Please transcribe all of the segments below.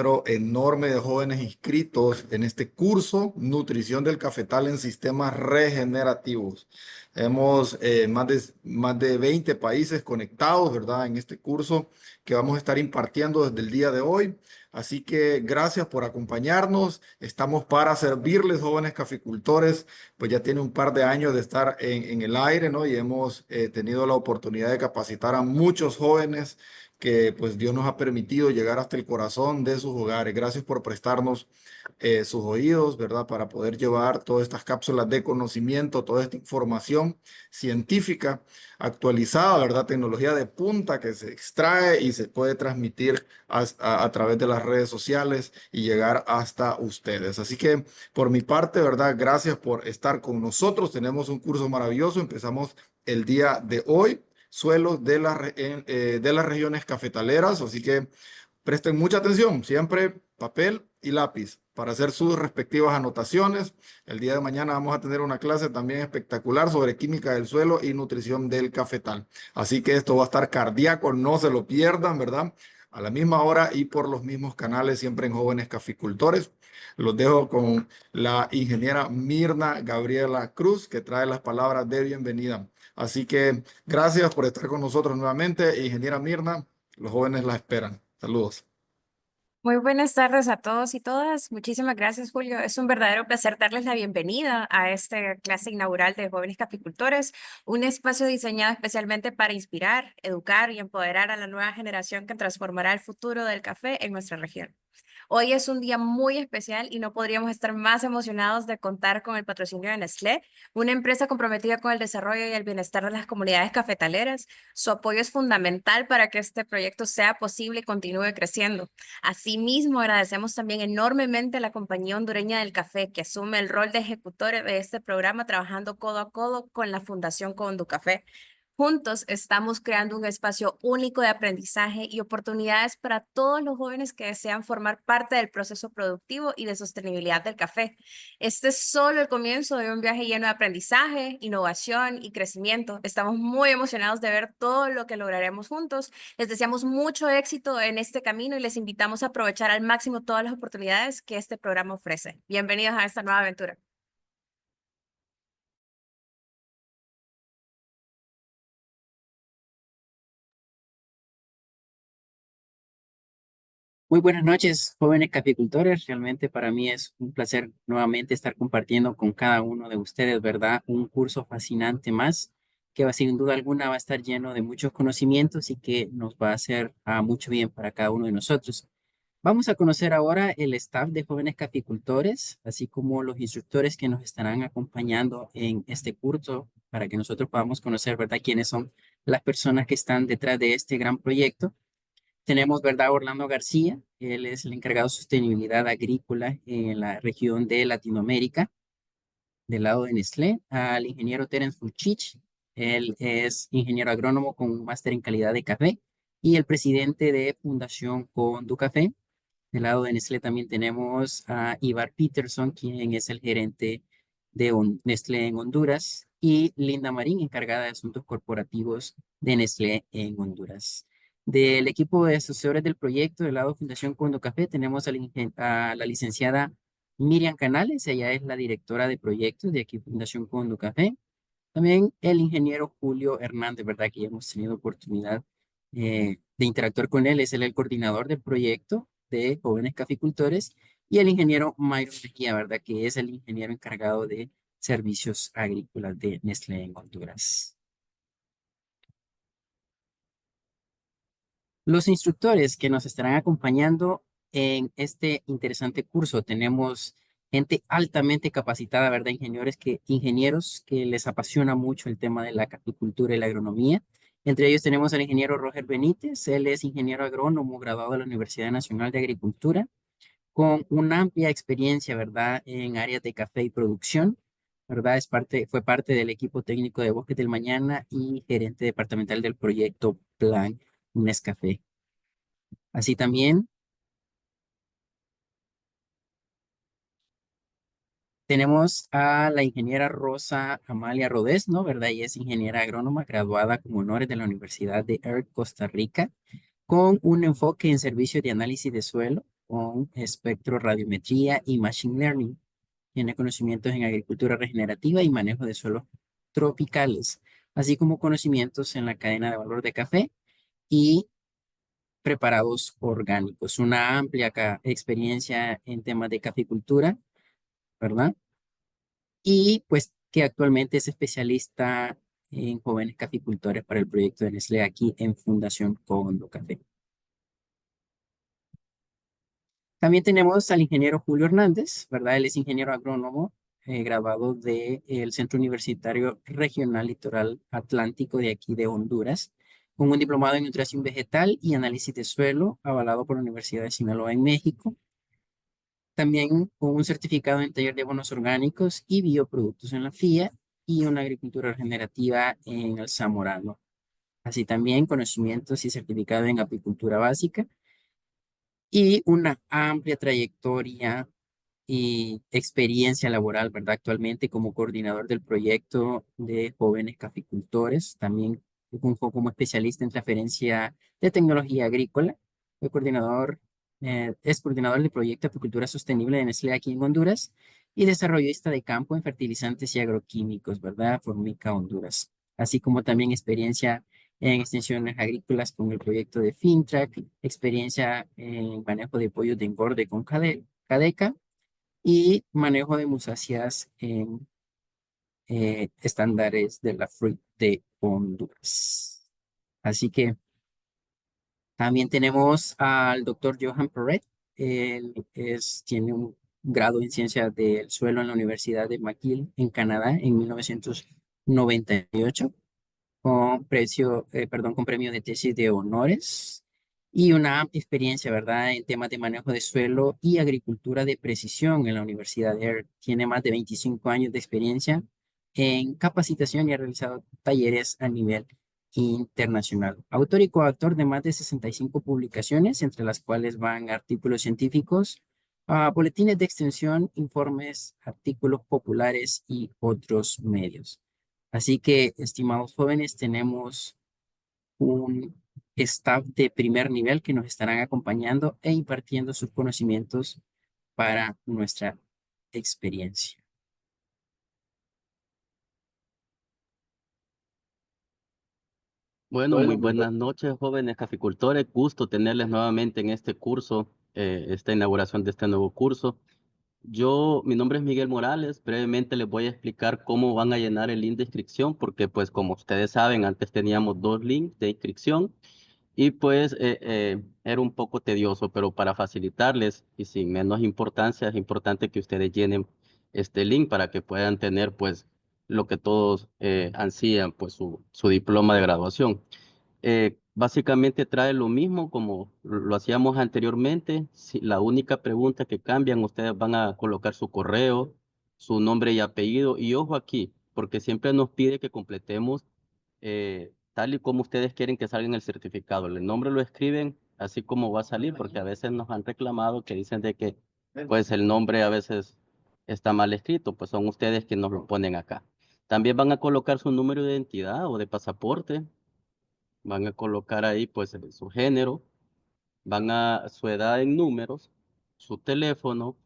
número enorme de jóvenes inscritos en este curso, Nutrición del Cafetal en Sistemas Regenerativos. Hemos más de 20 países conectados, ¿verdad? En este curso que vamos a estar impartiendo desde el día de hoy. Así que gracias por acompañarnos. Estamos para servirles, jóvenes caficultores. Pues ya tiene un par de años de estar en el aire, ¿no? Y hemos tenido la oportunidad de capacitar a muchos jóvenes que pues Dios nos ha permitido llegar hasta el corazón de sus hogares. Gracias por prestarnos sus oídos, ¿verdad? Para poder llevar todas estas cápsulas de conocimiento, toda esta información científica actualizada, ¿verdad? Tecnología de punta que se extrae y se puede transmitir a través de las redes sociales y llegar hasta ustedes. Así que por mi parte, ¿verdad? Gracias por estar con nosotros. Tenemos un curso maravilloso. Empezamos el día de hoy, suelos de las regiones cafetaleras. Así que presten mucha atención, siempre papel y lápiz para hacer sus respectivas anotaciones. El día de mañana vamos a tener una clase también espectacular sobre química del suelo y nutrición del cafetal. Así que esto va a estar cardíaco, no se lo pierdan, ¿verdad? A la misma hora y por los mismos canales, siempre en Jóvenes Caficultores. Los dejo con la ingeniera Mirna Gabriela Cruz, que trae las palabras de bienvenida. Así que gracias por estar con nosotros nuevamente. Ingeniera Mirna, los jóvenes la esperan. Saludos. Muy buenas tardes a todos y todas. Muchísimas gracias, Julio. Es un verdadero placer darles la bienvenida a esta clase inaugural de Jóvenes Caficultores, un espacio diseñado especialmente para inspirar, educar y empoderar a la nueva generación que transformará el futuro del café en nuestra región. Hoy es un día muy especial y no podríamos estar más emocionados de contar con el patrocinio de Nestlé, una empresa comprometida con el desarrollo y el bienestar de las comunidades cafetaleras. Su apoyo es fundamental para que este proyecto sea posible y continúe creciendo. Asimismo, agradecemos también enormemente a la Compañía Hondureña del Café, que asume el rol de ejecutor de este programa, trabajando codo a codo con la Fundación Conducafé. Juntos estamos creando un espacio único de aprendizaje y oportunidades para todos los jóvenes que desean formar parte del proceso productivo y de sostenibilidad del café. Este es solo el comienzo de un viaje lleno de aprendizaje, innovación y crecimiento. Estamos muy emocionados de ver todo lo que lograremos juntos. Les deseamos mucho éxito en este camino y les invitamos a aprovechar al máximo todas las oportunidades que este programa ofrece. Bienvenidos a esta nueva aventura. Muy buenas noches, jóvenes caficultores. Realmente para mí es un placer nuevamente estar compartiendo con cada uno de ustedes, ¿verdad? Un curso fascinante más que sin duda alguna va a estar lleno de muchos conocimientos y que nos va a hacer mucho bien para cada uno de nosotros. Vamos a conocer ahora el staff de jóvenes caficultores, así como los instructores que nos estarán acompañando en este curso para que nosotros podamos conocer, ¿verdad?, quiénes son las personas que están detrás de este gran proyecto. Tenemos, ¿verdad?, Orlando García. Él es el encargado de sostenibilidad agrícola en la región de Latinoamérica, del lado de Nestlé. Al ingeniero Terence Fulchich. Él es ingeniero agrónomo con un máster en calidad de café y el presidente de Fundación Conducafé. Del lado de Nestlé también tenemos a Ivar Peterson, quien es el gerente de Nestlé en Honduras, y Linda Marín, encargada de asuntos corporativos de Nestlé en Honduras. Del equipo de asesores del proyecto del lado Fundación Condo Café tenemos a la licenciada Miriam Canales. Ella es la directora de proyectos de aquí Fundación Condo Café. También el ingeniero Julio Hernández, ¿verdad? Que ya hemos tenido oportunidad de interactuar con él. Es el coordinador del proyecto de jóvenes caficultores. Y el ingeniero Mayro Mejía, ¿verdad? Que es el ingeniero encargado de servicios agrícolas de Nestlé en Honduras. Los instructores que nos estarán acompañando en este interesante curso, tenemos gente altamente capacitada, ¿verdad? Ingenieros que les apasiona mucho el tema de la caficultura y la agronomía. Entre ellos tenemos al ingeniero Roger Benítez. Él es ingeniero agrónomo graduado de la Universidad Nacional de Agricultura, con una amplia experiencia, ¿verdad?, en áreas de café y producción, ¿verdad? Fue parte del equipo técnico de Bosques del Mañana y gerente departamental del proyecto Plan Nescafé. Así también tenemos a la ingeniera Rosa Amalia Rodés, ¿no? ¿Verdad? Ella es ingeniera agrónoma graduada con honores de la Universidad de ERT, Costa Rica, con un enfoque en servicios de análisis de suelo, con espectroradiometría y machine learning. Tiene conocimientos en agricultura regenerativa y manejo de suelos tropicales, así como conocimientos en la cadena de valor de café y preparados orgánicos. Una amplia experiencia en temas de caficultura, ¿verdad? Y pues que actualmente es especialista en jóvenes caficultores para el proyecto de Nestlé aquí en Fundación Cogondo Café. También tenemos al ingeniero Julio Hernández, ¿verdad? Él es ingeniero agrónomo, graduado del Centro Universitario Regional Litoral Atlántico de aquí de Honduras, con un diplomado en nutrición vegetal y análisis de suelo, avalado por la Universidad de Sinaloa en México. También con un certificado en taller de abonos orgánicos y bioproductos en la FIA y una agricultura regenerativa en el Zamorano. Así también conocimientos y certificado en apicultura básica y una amplia trayectoria y experiencia laboral, ¿verdad? Actualmente como coordinador del proyecto de jóvenes caficultores, también fungió como especialista en transferencia de tecnología agrícola, fue coordinador, es coordinador del proyecto de apicultura sostenible de Nestlé aquí en Honduras y desarrollista de campo en fertilizantes y agroquímicos, ¿verdad? Formica Honduras, así como también experiencia en extensiones agrícolas con el proyecto de FinTrack, experiencia en manejo de pollos de engorde con Cadeca y manejo de musáceas en estándares de la FRUIT de Honduras. Así que también tenemos al doctor Johan Perret. Tiene un grado en ciencia del suelo en la Universidad de McGill en Canadá en 1998 con premio de tesis de honores y una amplia experiencia, ¿verdad?, en temas de manejo de suelo y agricultura de precisión en la Universidad de Air. Tiene más de 25 años de experiencia en capacitación y ha realizado talleres a nivel internacional. Autor y coautor de más de 65 publicaciones, entre las cuales van artículos científicos, boletines de extensión, informes, artículos populares y otros medios. Así que, estimados jóvenes, tenemos un staff de primer nivel que nos estarán acompañando e impartiendo sus conocimientos para nuestra experiencia. Bueno, muy buenas noches, jóvenes caficultores. Gusto tenerles nuevamente en este curso, esta inauguración de este nuevo curso. Mi nombre es Miguel Morales. Brevemente les voy a explicar cómo van a llenar el link de inscripción, porque pues como ustedes saben, antes teníamos dos links de inscripción y pues era un poco tedioso, pero para facilitarles y sin menos importancia, es importante que ustedes llenen este link para que puedan tener pues lo que todos ansían, pues su diploma de graduación. Básicamente trae lo mismo como lo hacíamos anteriormente. La única pregunta que cambian, ustedes van a colocar su correo, su nombre y apellido. Y ojo aquí, porque siempre nos pide que completemos tal y como ustedes quieren que salga en el certificado. El nombre lo escriben así como va a salir, porque a veces nos han reclamado que dicen de que pues el nombre a veces está mal escrito, pues son ustedes que nos lo ponen acá. También van a colocar su número de identidad o de pasaporte, van a colocar ahí pues su género, su edad en números, su teléfono,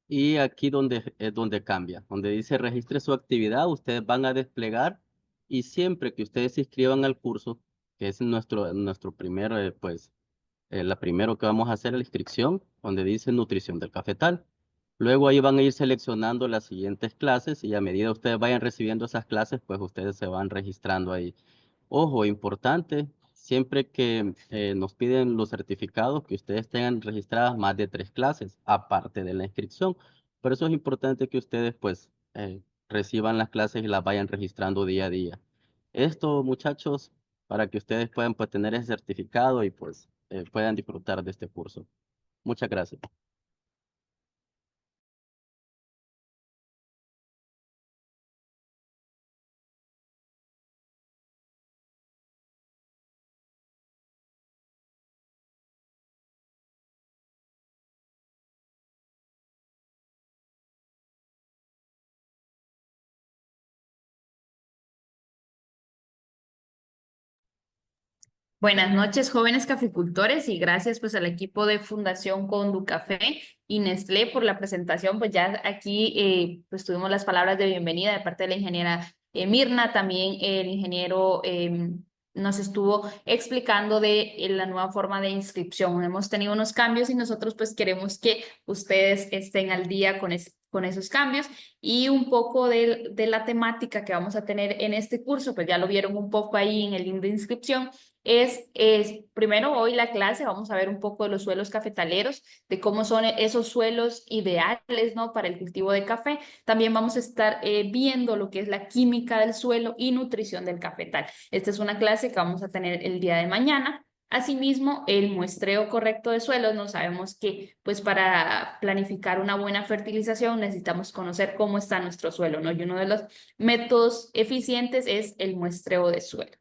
y aquí donde es donde cambia, donde dice registre su actividad, ustedes van a desplegar y siempre que ustedes se inscriban al curso, que es nuestro primer, la primero que vamos a hacer la inscripción, donde dice nutrición del cafetal. Luego ahí van a ir seleccionando las siguientes clases y a medida ustedes vayan recibiendo esas clases, pues ustedes se van registrando ahí. Ojo, importante, siempre que nos piden los certificados, que ustedes tengan registradas más de 3 clases, aparte de la inscripción. Por eso es importante que ustedes pues reciban las clases y las vayan registrando día a día. Esto, muchachos, para que ustedes puedan pues, tener ese certificado y pues puedan disfrutar de este curso. Muchas gracias. Buenas noches, jóvenes caficultores, y gracias pues al equipo de Fundación Conducafé y Nestlé por la presentación. Pues ya aquí pues tuvimos las palabras de bienvenida de parte de la ingeniera Mirna, también el ingeniero nos estuvo explicando de la nueva forma de inscripción. Hemos tenido unos cambios y nosotros pues queremos que ustedes estén al día con esos cambios y un poco de la temática que vamos a tener en este curso, pues ya lo vieron un poco ahí en el link de inscripción. Primero hoy la clase, vamos a ver un poco de los suelos cafetaleros, de cómo son esos suelos ideales, ¿no? Para el cultivo de café. También vamos a estar viendo lo que es la química del suelo y nutrición del cafetal. Esta es una clase que vamos a tener el día de mañana. Asimismo, el muestreo correcto de suelos, no sabemos que pues para planificar una buena fertilización necesitamos conocer cómo está nuestro suelo, ¿no? Y uno de los métodos eficientes es el muestreo de suelo.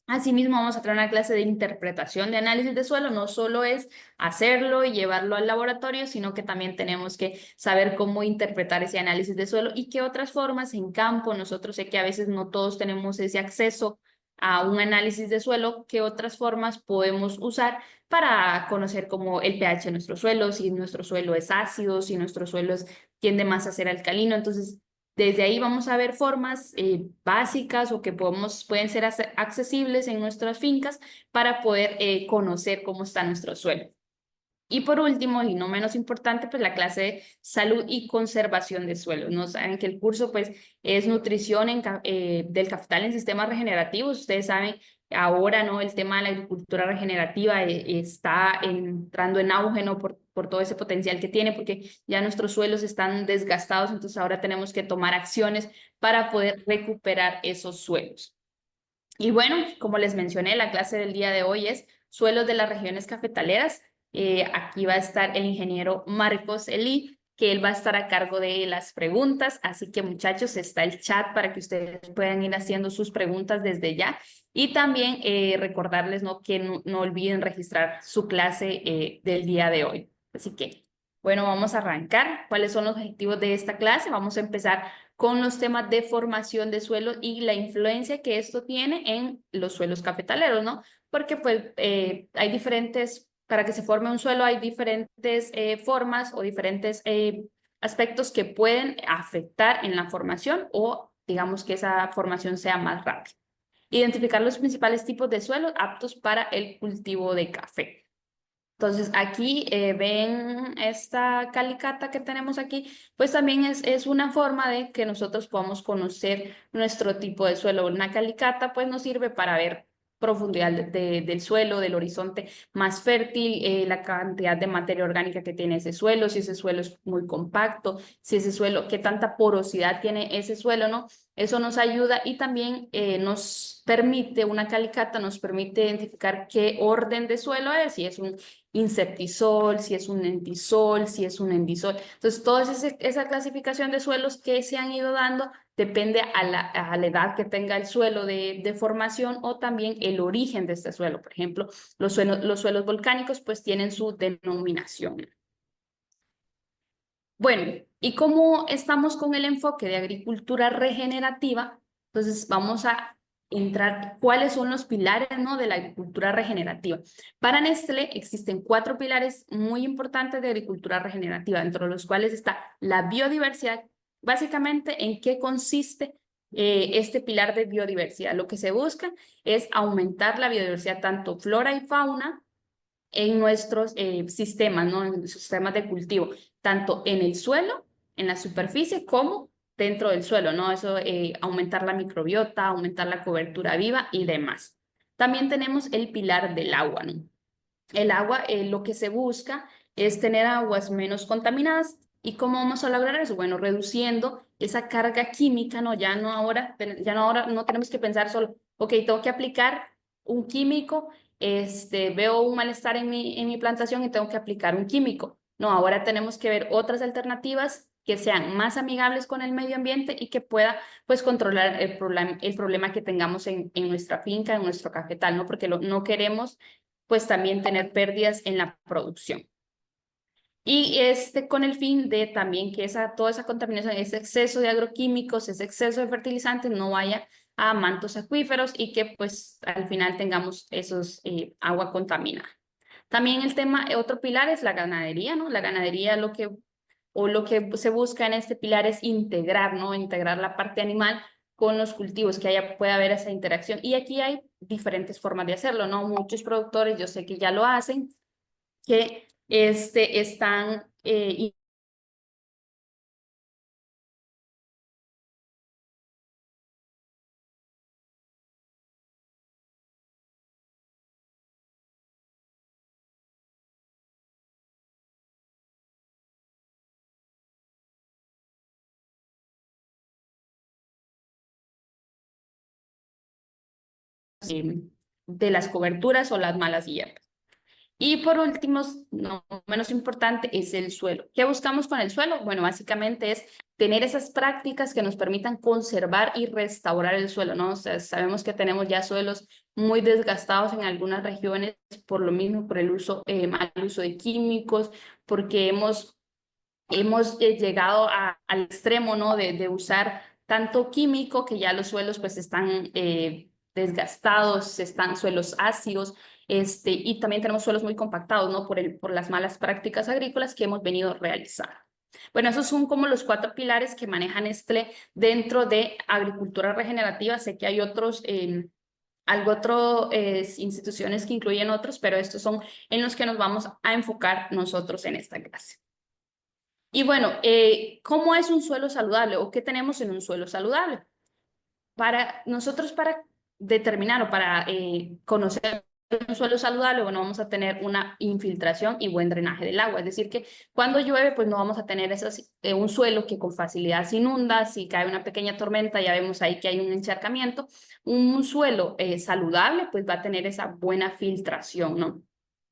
Asimismo, vamos a tener una clase de interpretación de análisis de suelo. No solo es hacerlo y llevarlo al laboratorio, sino que también tenemos que saber cómo interpretar ese análisis de suelo y qué otras formas en campo. Nosotros sé que a veces no todos tenemos ese acceso a un análisis de suelo, qué otras formas podemos usar para conocer como el pH de nuestro suelo, si nuestro suelo es ácido, si nuestro suelo tiende más a ser alcalino. Entonces, desde ahí vamos a ver formas básicas o que pueden ser accesibles en nuestras fincas para poder conocer cómo está nuestro suelo. Y por último, y no menos importante, pues la clase de salud y conservación de suelos. No saben que el curso pues es nutrición del cafetal en sistemas regenerativos. Ustedes saben ahora, ¿no? El tema de la agricultura regenerativa está entrando en auge, ¿no? Por todo ese potencial que tiene, porque ya nuestros suelos están desgastados, entonces ahora tenemos que tomar acciones para poder recuperar esos suelos. Y bueno, como les mencioné, la clase del día de hoy es suelos de las regiones cafetaleras. Aquí va a estar el ingeniero Marcos Eli, que él va a estar a cargo de las preguntas. Así que muchachos, está el chat para que ustedes puedan ir haciendo sus preguntas desde ya. Y también recordarles, ¿no? Que no olviden registrar su clase del día de hoy. Así que, bueno, vamos a arrancar. ¿Cuáles son los objetivos de esta clase? Vamos a empezar con los temas de formación de suelos y la influencia que esto tiene en los suelos cafetaleros, ¿no? Porque pues hay diferentes, para que se forme un suelo hay diferentes formas o diferentes aspectos que pueden afectar en la formación o digamos que esa formación sea más rápida. Identificar los principales tipos de suelos aptos para el cultivo de café. Entonces, aquí ven esta calicata que tenemos aquí, pues también es una forma de que nosotros podamos conocer nuestro tipo de suelo. Una calicata pues nos sirve para ver profundidad del suelo, del horizonte más fértil, la cantidad de materia orgánica que tiene ese suelo, si ese suelo es muy compacto, si ese suelo, qué tanta porosidad tiene ese suelo, ¿no? Eso nos ayuda y también nos permite, una calicata nos permite identificar qué orden de suelo es, si es un inceptisol, si es un entisol, si es un endisol. Entonces, toda esa clasificación de suelos que se han ido dando depende a la edad que tenga el suelo de formación o también el origen de este suelo. Por ejemplo, los suelos volcánicos pues tienen su denominación. Bueno, y como estamos con el enfoque de agricultura regenerativa, entonces vamos a entrar cuáles son los pilares, ¿no? De la agricultura regenerativa. Para Nestlé existen 4 pilares muy importantes de agricultura regenerativa, dentro de los cuales está la biodiversidad. Básicamente, ¿en qué consiste este pilar de biodiversidad? Lo que se busca es aumentar la biodiversidad, tanto flora y fauna, en nuestros sistemas, ¿no? En los sistemas de cultivo, tanto en el suelo, en la superficie, como dentro del suelo, ¿no? Eso, aumentar la microbiota, aumentar la cobertura viva y demás. También tenemos el pilar del agua, ¿no? El agua, lo que se busca es tener aguas menos contaminadas. ¿Y cómo vamos a lograr eso? Bueno, reduciendo esa carga química, ¿no? Ya no ahora no tenemos que pensar solo, ok, tengo que aplicar un químico, veo un malestar en mi plantación y tengo que aplicar un químico. No, ahora tenemos que ver otras alternativas que sean más amigables con el medio ambiente y que pueda, pues, controlar el problema que tengamos en nuestra finca, en nuestro cafetal, ¿no? Porque no queremos pues también tener pérdidas en la producción. Y con el fin de también que toda esa contaminación, ese exceso de agroquímicos, ese exceso de fertilizantes no vaya a mantos acuíferos y que pues al final tengamos esos agua contaminada. También el tema, otro pilar es la ganadería, ¿no? La ganadería lo que se busca en este pilar es integrar, ¿no? Integrar la parte animal con los cultivos, que pueda haber esa interacción. Y aquí hay diferentes formas de hacerlo, ¿no? Muchos productores, yo sé que ya lo hacen, que están de las coberturas o las malas hierbas. Y por último, no menos importante, es el suelo. ¿Qué buscamos con el suelo? Bueno, básicamente es tener esas prácticas que nos permitan conservar y restaurar el suelo, ¿no? O sea, sabemos que tenemos ya suelos muy desgastados en algunas regiones por lo mismo, por el mal uso de químicos, porque hemos llegado al extremo, ¿no? De usar tanto químico que ya los suelos pues están desgastados, están suelos ácidos, y también tenemos suelos muy compactados, ¿no? Por las malas prácticas agrícolas que hemos venido realizando. Bueno, esos son como los 4 pilares que maneja Nestlé dentro de agricultura regenerativa. Sé que hay otros, instituciones que incluyen otros, pero estos son en los que nos vamos a enfocar nosotros en esta clase. Y bueno, ¿cómo es un suelo saludable o qué tenemos en un suelo saludable? Para determinar o para conocer un suelo saludable, bueno, vamos a tener una infiltración y buen drenaje del agua. Es decir, que cuando llueve, pues no vamos a tener un suelo que con facilidad se inunda. Si cae una pequeña tormenta, ya vemos ahí que hay un encharcamiento. Un suelo saludable, pues va a tener esa buena filtración, ¿no?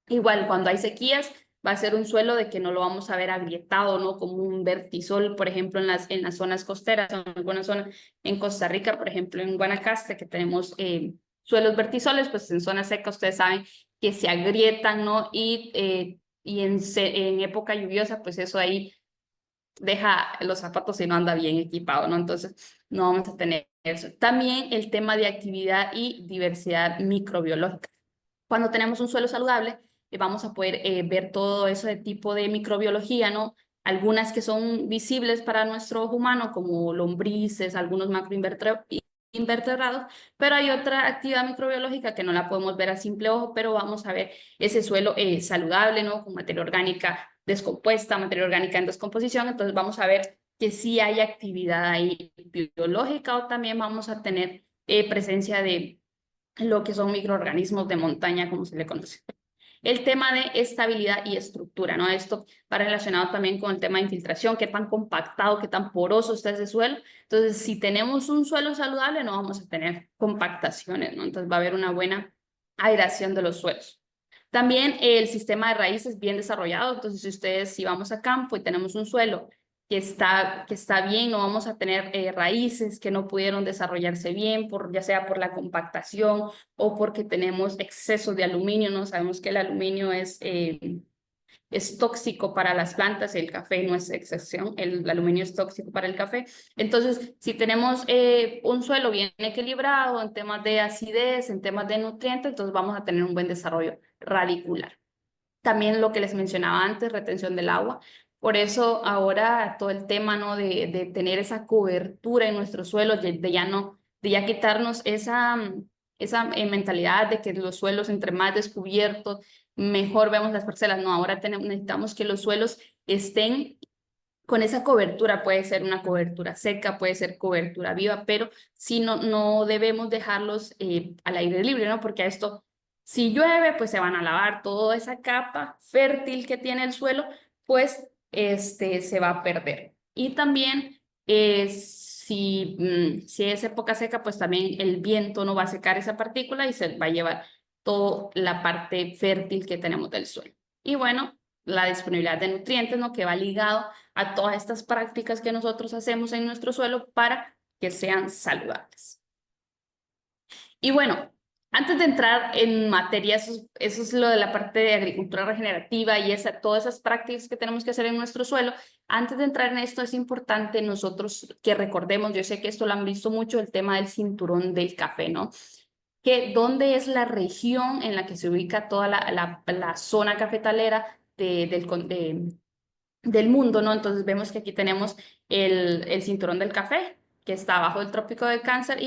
Igual, cuando hay sequías, va a ser un suelo de que no lo vamos a ver agrietado, ¿no? Como un vertisol, por ejemplo, en las zonas costeras, en algunas zonas en Costa Rica, por ejemplo, en Guanacaste, que tenemos suelos vertisoles, pues en zonas secas ustedes saben que se agrietan, ¿no? Y en época lluviosa, pues eso ahí deja los zapatos si no anda bien equipado, ¿no? Entonces, no vamos a tener eso. También el tema de actividad y diversidad microbiológica. Cuando tenemos un suelo saludable, vamos a poder ver todo eso de tipo de microbiología, ¿no? Algunas que son visibles para nuestro ojo humano, como lombrices, algunos macroinvertebrados, pero hay otra actividad microbiológica que no la podemos ver a simple ojo, pero vamos a ver ese suelo saludable, ¿no? Con materia orgánica descompuesta, materia orgánica en descomposición, entonces vamos a ver que sí hay actividad ahí biológica o también vamos a tener presencia de lo que son microorganismos de montaña, como se le conoce. El tema de estabilidad y estructura, ¿no? Esto va relacionado también con el tema de infiltración, qué tan compactado, qué tan poroso está ese suelo. Entonces, si tenemos un suelo saludable, no vamos a tener compactaciones, ¿no? Entonces, va a haber una buena aireación de los suelos. También el sistema de raíces bien desarrollado. Entonces, si vamos a campo y tenemos un suelo que está bien, no vamos a tener raíces que no pudieron desarrollarse bien, ya sea por la compactación o porque tenemos exceso de aluminio, ¿no? Sabemos que el aluminio es tóxico para las plantas, el café no es excepción, el aluminio es tóxico para el café. Entonces, si tenemos un suelo bien equilibrado en temas de acidez, en temas de nutrientes, entonces vamos a tener un buen desarrollo radicular. También lo que les mencionaba antes, retención del agua. Por eso ahora todo el tema, ¿no? de tener esa cobertura en nuestros suelos, de ya quitarnos esa mentalidad de que los suelos entre más descubiertos, mejor vemos las parcelas. No, ahora necesitamos que los suelos estén con esa cobertura. Puede ser una cobertura seca, puede ser cobertura viva, pero si no debemos dejarlos al aire libre, ¿no? Porque si llueve, pues se van a lavar toda esa capa fértil que tiene el suelo, pues se va a perder. Y también si es época seca, pues también el viento no va a secar esa partícula y se va a llevar toda la parte fértil que tenemos del suelo. Y bueno, la disponibilidad de nutrientes, ¿no? Que va ligado a todas estas prácticas que nosotros hacemos en nuestro suelo para que sean saludables. Y bueno, Antes de entrar en materia, eso es lo de la parte de agricultura regenerativa y todas esas prácticas que tenemos que hacer en nuestro suelo. Antes de entrar en esto es importante nosotros que recordemos, yo sé que esto lo han visto mucho, el tema del cinturón del café, ¿no? Que dónde es la región en la que se ubica toda la zona cafetalera del mundo, ¿no? Entonces vemos que aquí tenemos el cinturón del café, que está abajo del trópico de Cáncer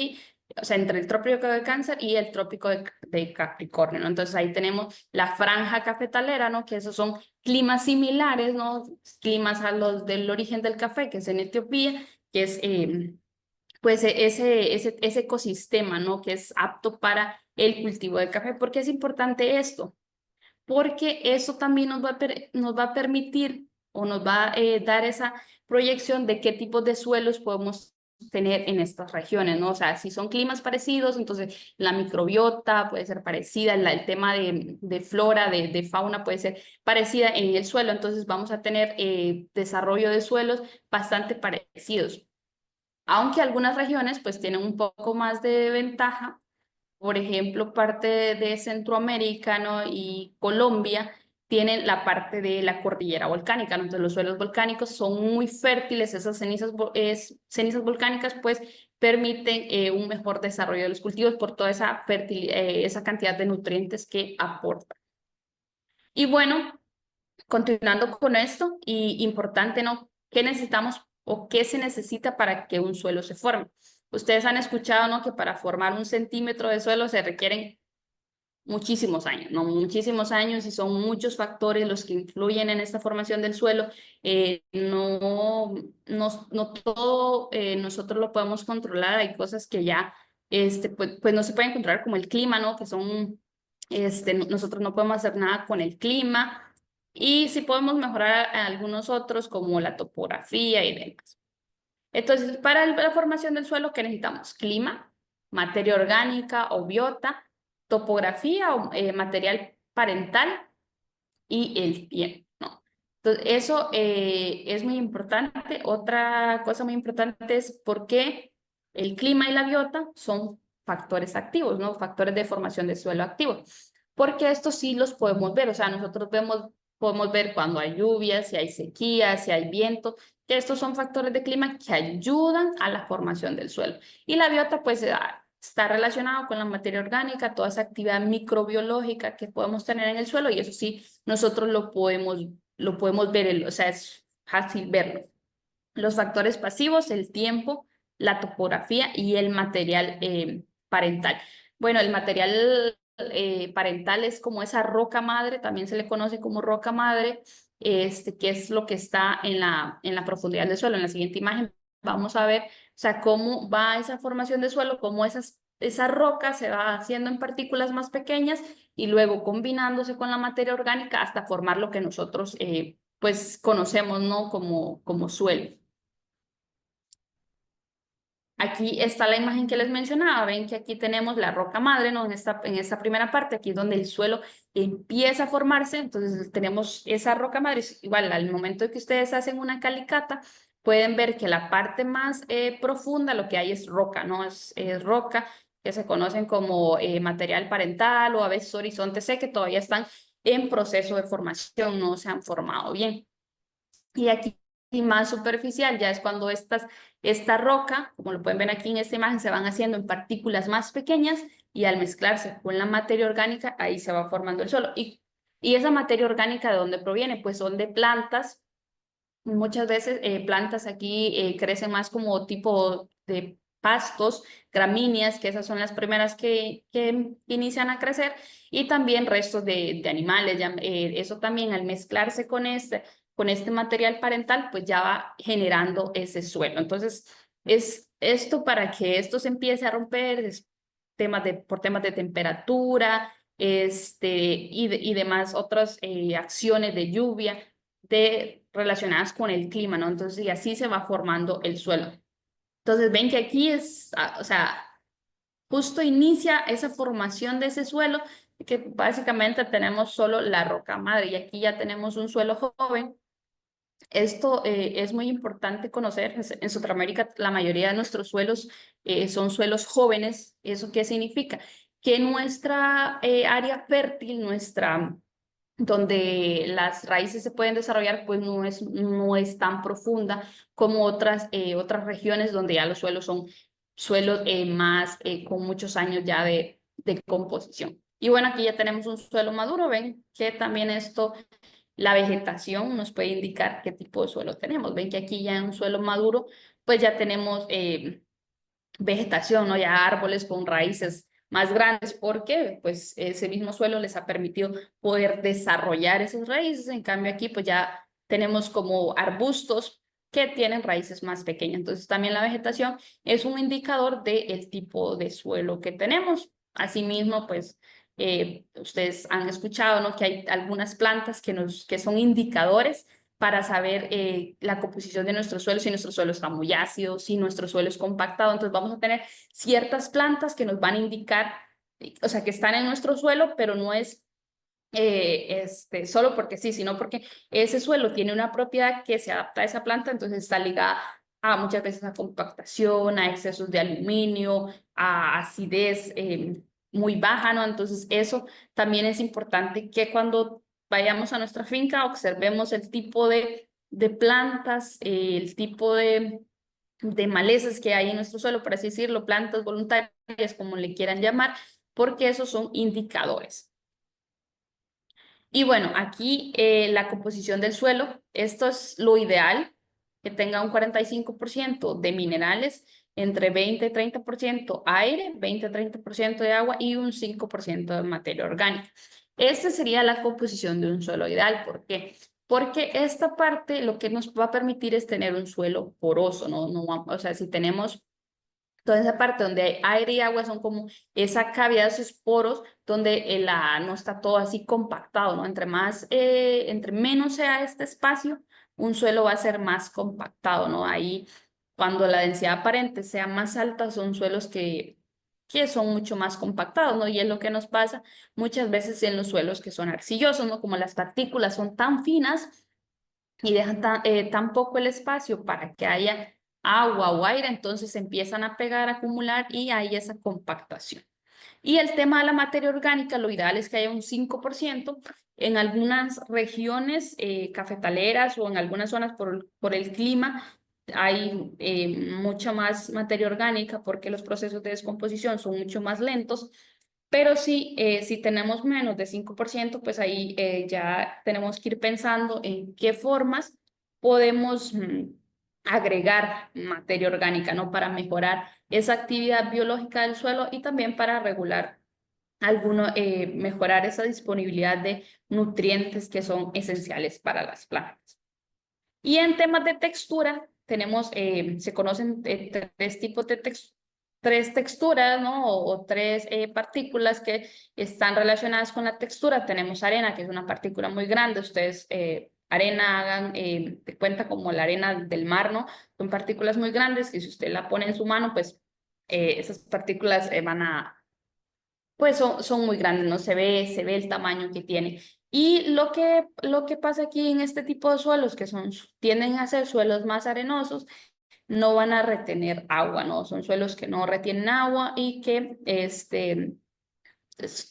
o sea, entre el trópico de Cáncer y el trópico de Capricornio, ¿no? Entonces ahí tenemos la franja cafetalera, ¿no? Que esos son climas similares, ¿no? Climas a los del origen del café, que es en Etiopía, que es pues ese ecosistema, ¿no? Que es apto para el cultivo del café. ¿Por qué es importante esto? Porque eso también nos va a permitir o nos va a dar esa proyección de qué tipos de suelos podemos tener en estas regiones, ¿no? O sea, si son climas parecidos, entonces la microbiota puede ser parecida, el tema de flora, de fauna puede ser parecida en el suelo, entonces vamos a tener desarrollo de suelos bastante parecidos. Aunque algunas regiones pues tienen un poco más de ventaja, por ejemplo, parte de Centroamérica, ¿no? Y Colombia tienen la parte de la cordillera volcánica, ¿no? Entonces los suelos volcánicos son muy fértiles, esas cenizas volcánicas pues permiten un mejor desarrollo de los cultivos por toda esa cantidad de nutrientes que aportan. Y bueno, continuando con esto, y importante, ¿no? ¿Qué necesitamos o qué se necesita para que un suelo se forme? Ustedes han escuchado, ¿no? Que para formar 1 centímetro de suelo se requieren muchísimos años, ¿no? Muchísimos años y son muchos factores los que influyen en esta formación del suelo. No todo nosotros lo podemos controlar. Hay cosas que ya, pues no se pueden controlar como el clima, ¿no? Que son, nosotros no podemos hacer nada con el clima. Y sí podemos mejorar a algunos otros como la topografía y demás. Entonces, para la formación del suelo, ¿qué necesitamos? Clima, materia orgánica o biota, topografía o material parental y el tiempo, ¿no? Entonces, eso es muy importante. Otra cosa muy importante es por qué el clima y la biota son factores activos, ¿no? Factores de formación de suelo activo. Porque estos sí los podemos ver, o sea, nosotros podemos ver cuando hay lluvia, si hay sequía, si hay viento, que estos son factores de clima que ayudan a la formación del suelo. Y la biota, pues, está relacionado con la materia orgánica, toda esa actividad microbiológica que podemos tener en el suelo, y eso sí, nosotros lo podemos ver, o sea, es fácil verlo. Los factores pasivos, el tiempo, la topografía y el material parental. Bueno, el material parental es como esa roca madre, también se le conoce como roca madre, que es lo que está en la profundidad del suelo. En la siguiente imagen vamos a ver, o sea, cómo va esa formación de suelo, cómo esa roca se va haciendo en partículas más pequeñas y luego combinándose con la materia orgánica hasta formar lo que nosotros pues conocemos, ¿no? Como suelo. Aquí está la imagen que les mencionaba, ven que aquí tenemos la roca madre, ¿no? En esta primera parte, aquí es donde el suelo empieza a formarse, entonces tenemos esa roca madre, igual al momento de que ustedes hacen una calicata, pueden ver que la parte más profunda lo que hay es roca, ¿no? Es roca que se conocen como material parental o a veces horizonte C, que todavía están en proceso de formación, no se han formado bien. Y aquí más superficial ya es cuando esta roca, como lo pueden ver aquí en esta imagen, se van haciendo en partículas más pequeñas y al mezclarse con la materia orgánica, ahí se va formando el suelo. Y esa materia orgánica, ¿de dónde proviene? Pues son de plantas. Muchas veces plantas aquí crecen más como tipo de pastos, gramíneas, que esas son las primeras que inician a crecer, y también restos de animales. Eso también al mezclarse con este material parental, pues ya va generando ese suelo. Entonces, es esto para que esto se empiece a romper, por temas de temperatura, y demás otras acciones de lluvia relacionadas con el clima, ¿no? Entonces, y así se va formando el suelo. Entonces, ven que aquí o sea, justo inicia esa formación de ese suelo, que básicamente tenemos solo la roca madre, y aquí ya tenemos un suelo joven. Esto es muy importante conocer. En Sudamérica la mayoría de nuestros suelos son suelos jóvenes. ¿Eso qué significa? que nuestra área fértil, donde las raíces se pueden desarrollar, pues no es tan profunda como otras regiones donde ya los suelos son suelos más con muchos años ya de composición. Y bueno, aquí ya tenemos un suelo maduro, ven que también la vegetación nos puede indicar qué tipo de suelo tenemos. Ven que aquí ya en un suelo maduro, pues ya tenemos vegetación, ¿no? Ya árboles con raíces más grandes, porque pues ese mismo suelo les ha permitido poder desarrollar esas raíces. En cambio aquí pues ya tenemos como arbustos que tienen raíces más pequeñas. Entonces también la vegetación es un indicador del tipo de suelo que tenemos. Asimismo, pues ustedes han escuchado, ¿no? Que hay algunas plantas que son indicadores para saber la composición de nuestro suelo, si nuestro suelo está muy ácido, si nuestro suelo es compactado. Entonces vamos a tener ciertas plantas que nos van a indicar, o sea, que están en nuestro suelo, pero no es solo porque sí, sino porque ese suelo tiene una propiedad que se adapta a esa planta, entonces está ligada a muchas veces a compactación, a excesos de aluminio, a acidez muy baja, ¿no? Entonces eso también es importante que cuando vayamos a nuestra finca observemos el tipo de plantas, el tipo de malezas que hay en nuestro suelo, por así decirlo, plantas voluntarias, como le quieran llamar, porque esos son indicadores. Y bueno, aquí la composición del suelo, esto es lo ideal, que tenga un 45% de minerales, entre 20 y 30% aire, 20 a 30% de agua y un 5% de materia orgánica. Esta sería la composición de un suelo ideal. ¿Por qué? Porque esta parte lo que nos va a permitir es tener un suelo poroso, ¿no? O sea, si tenemos toda esa parte donde hay aire y agua son como esa cavidad, esos poros, donde no está todo así compactado, ¿no? Entre menos sea este espacio, un suelo va a ser más compactado, ¿no? Ahí, cuando la densidad aparente sea más alta, son suelos que son mucho más compactados, ¿no? Y es lo que nos pasa muchas veces en los suelos que son arcillosos, ¿no? Como las partículas son tan finas y dejan tan poco el espacio para que haya agua o aire, entonces se empiezan a pegar, a acumular y hay esa compactación. Y el tema de la materia orgánica, lo ideal es que haya un 5%. En algunas regiones cafetaleras o en algunas zonas por el clima hay mucha más materia orgánica porque los procesos de descomposición son mucho más lentos. Pero si tenemos menos de 5%, pues ahí ya tenemos que ir pensando en qué formas podemos agregar materia orgánica, ¿no? Para mejorar esa actividad biológica del suelo y también para regular mejorar esa disponibilidad de nutrientes que son esenciales para las plantas. Y en temas de textura, se conocen tres texturas, ¿no? O tres partículas que están relacionadas con la textura. Tenemos arena, que es una partícula muy grande. Ustedes, arena, hagan de cuenta como la arena del mar, ¿no? Son partículas muy grandes que si usted la pone en su mano, pues esas partículas pues son muy grandes, ¿no? Se ve el tamaño que tiene. Y lo que pasa aquí en este tipo de suelos, tienden a ser suelos más arenosos, no van a retener agua, ¿no? Son suelos que no retienen agua y que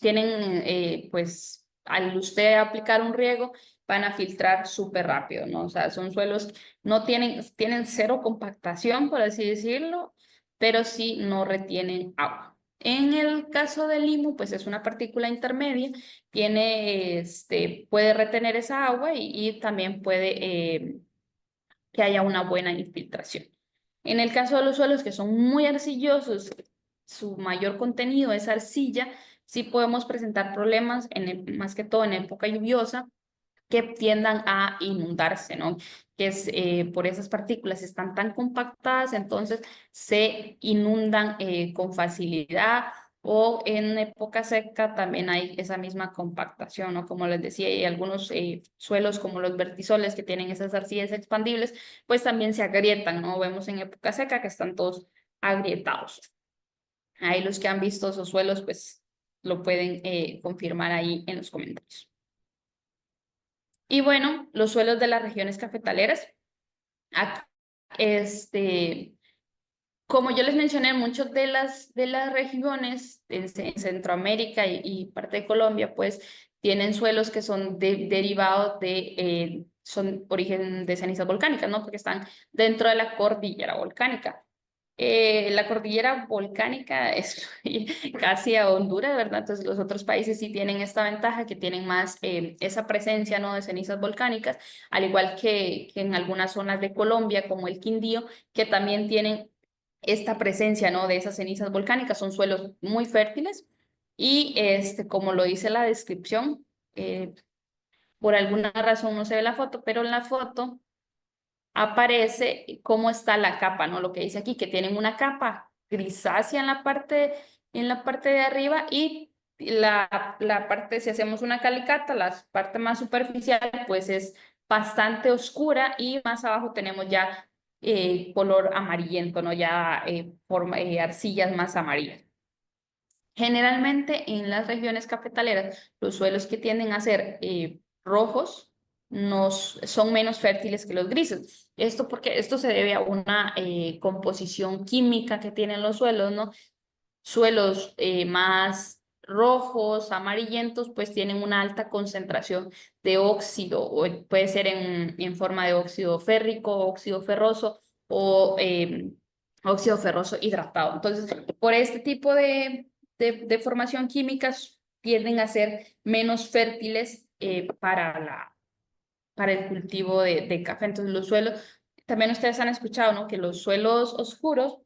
tienen, pues, al usted aplicar un riego, van a filtrar súper rápido, ¿no? O sea, son suelos, tienen cero compactación, por así decirlo, pero sí no retienen agua. En el caso del limo, pues es una partícula intermedia, puede retener esa agua y también puede que haya una buena infiltración. En el caso de los suelos que son muy arcillosos, su mayor contenido es arcilla, sí podemos presentar problemas, más que todo en época lluviosa, que tiendan a inundarse, ¿no? Que es por esas partículas están tan compactadas, entonces se inundan con facilidad. O en época seca también hay esa misma compactación, ¿no? Como les decía, hay algunos suelos como los vertisoles que tienen esas arcillas expandibles, pues también se agrietan, ¿no? Vemos en época seca que están todos agrietados. Ahí los que han visto esos suelos, pues lo pueden confirmar ahí en los comentarios. Y bueno, los suelos de las regiones cafetaleras. Aquí, Como yo les mencioné, muchas de las regiones en Centroamérica y parte de Colombia, pues tienen suelos que son derivados son origen de cenizas volcánicas, ¿no? Porque están dentro de la cordillera volcánica. La cordillera volcánica es casi a Honduras, ¿verdad? Entonces los otros países sí tienen esta ventaja, que tienen más esa presencia, ¿no? De cenizas volcánicas, al igual que en algunas zonas de Colombia, como el Quindío, que también tienen esta presencia, ¿no? De esas cenizas volcánicas. Son suelos muy fértiles y como lo dice la descripción, por alguna razón no se ve la foto, pero en la foto aparece cómo está la capa, ¿no? Lo que dice aquí, que tienen una capa grisácea en la parte de arriba, y la parte, si hacemos una calicata, la parte más superficial, pues es bastante oscura, y más abajo tenemos ya color amarillento, ¿no? Ya arcillas más amarillas. Generalmente en las regiones cafetaleras, los suelos que tienden a ser rojos son menos fértiles que los grises. Esto se debe a una composición química que tienen los suelos, ¿no? Suelos más rojos, amarillentos, pues tienen una alta concentración de óxido, o puede ser en forma de óxido férrico, óxido ferroso o óxido ferroso hidratado. Entonces, por este tipo de formación químicas tienden a ser menos fértiles para el cultivo de café. Entonces, los suelos, también ustedes han escuchado, ¿no? Que los suelos oscuros,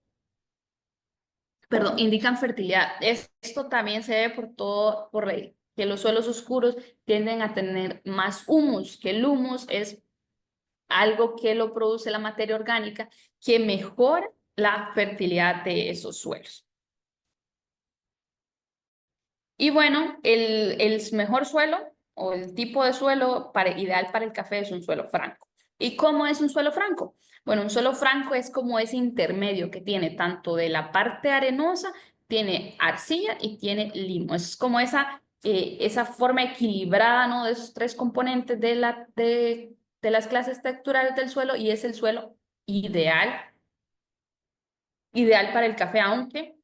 perdón, indican fertilidad. Esto también se debe que los suelos oscuros tienden a tener más humus, que el humus es algo que lo produce la materia orgánica, que mejora la fertilidad de esos suelos. Y bueno, el mejor suelo o el tipo de suelo ideal para el café es un suelo franco. ¿Y cómo es un suelo franco? Bueno, un suelo franco es como ese intermedio que tiene tanto de la parte arenosa, tiene arcilla y tiene limo. Es como esa forma equilibrada, ¿no? De esos tres componentes de las clases texturales del suelo, y es el suelo ideal para el café, aunque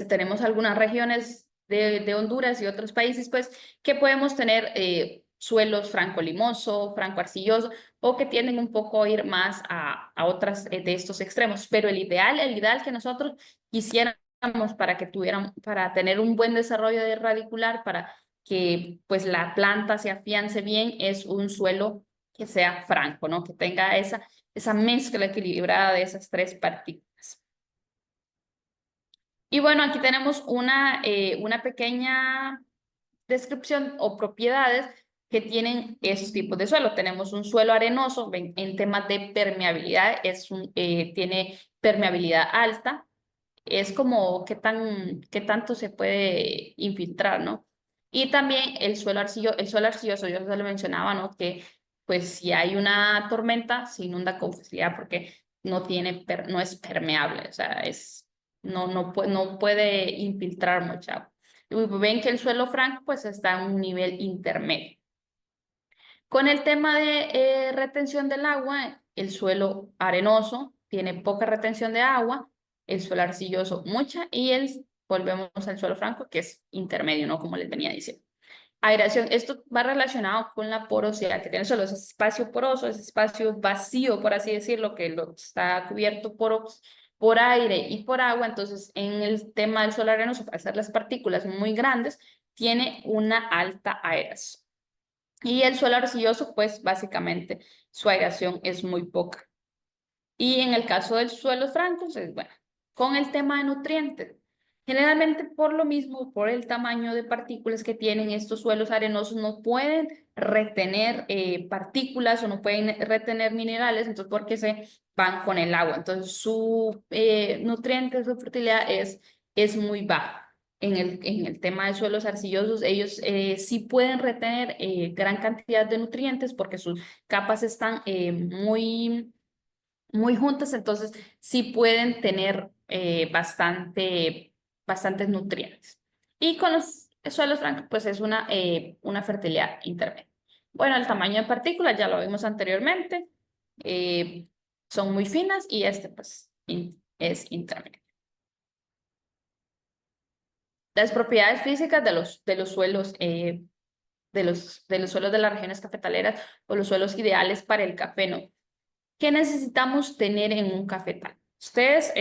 tenemos algunas regiones de Honduras y otros países, pues, que podemos tener suelos franco-limoso, franco-arcilloso, o que tienden un poco a ir más a otras de estos extremos. Pero el ideal que nosotros quisiéramos para tener un buen desarrollo de radicular, para que pues la planta se afiance bien, es un suelo que sea franco, ¿no? Que tenga esa mezcla equilibrada de esas tres partículas. Y bueno, aquí tenemos una pequeña descripción o propiedades que tienen esos tipos de suelo. Tenemos un suelo arenoso, en temas de permeabilidad, tiene permeabilidad alta. Es como qué tanto se puede infiltrar, ¿no? Y también el suelo arcilloso, yo se lo mencionaba, ¿no? Que pues si hay una tormenta se inunda con facilidad, porque no es permeable, o sea, no puede infiltrar mucha agua. Y ven que el suelo franco pues está en un nivel intermedio. Con el tema de retención del agua, el suelo arenoso tiene poca retención de agua, el suelo arcilloso mucha, y volvemos al suelo franco, que es intermedio, ¿no? Como les venía diciendo. Aireación, esto va relacionado con la porosidad que tiene el suelo, ese espacio poroso, ese espacio vacío, por así decirlo, que está cubierto por aire y por agua. Entonces, en el tema del suelo arenoso, al ser las partículas muy grandes, tiene una alta aireación. Y el suelo arcilloso, pues básicamente su aireación es muy poca. Y en el caso del suelo franco, pues bueno, con el tema de nutrientes, generalmente por lo mismo, por el tamaño de partículas que tienen estos suelos arenosos, no pueden retener partículas o no pueden retener minerales, entonces porque se van con el agua. Entonces su nutrientes, su fertilidad es muy baja. En el tema de suelos arcillosos, ellos sí pueden retener gran cantidad de nutrientes, porque sus capas están muy juntas, entonces sí pueden tener bastantes nutrientes. Y con los suelos francos, pues es una fertilidad intermedia. Bueno, el tamaño de partículas ya lo vimos anteriormente, son muy finas, y pues es intermedia. Las propiedades físicas de los suelos, de los suelos de las regiones cafetaleras o los suelos ideales para el café, ¿no? ¿Qué necesitamos tener en un cafetal? Ustedes,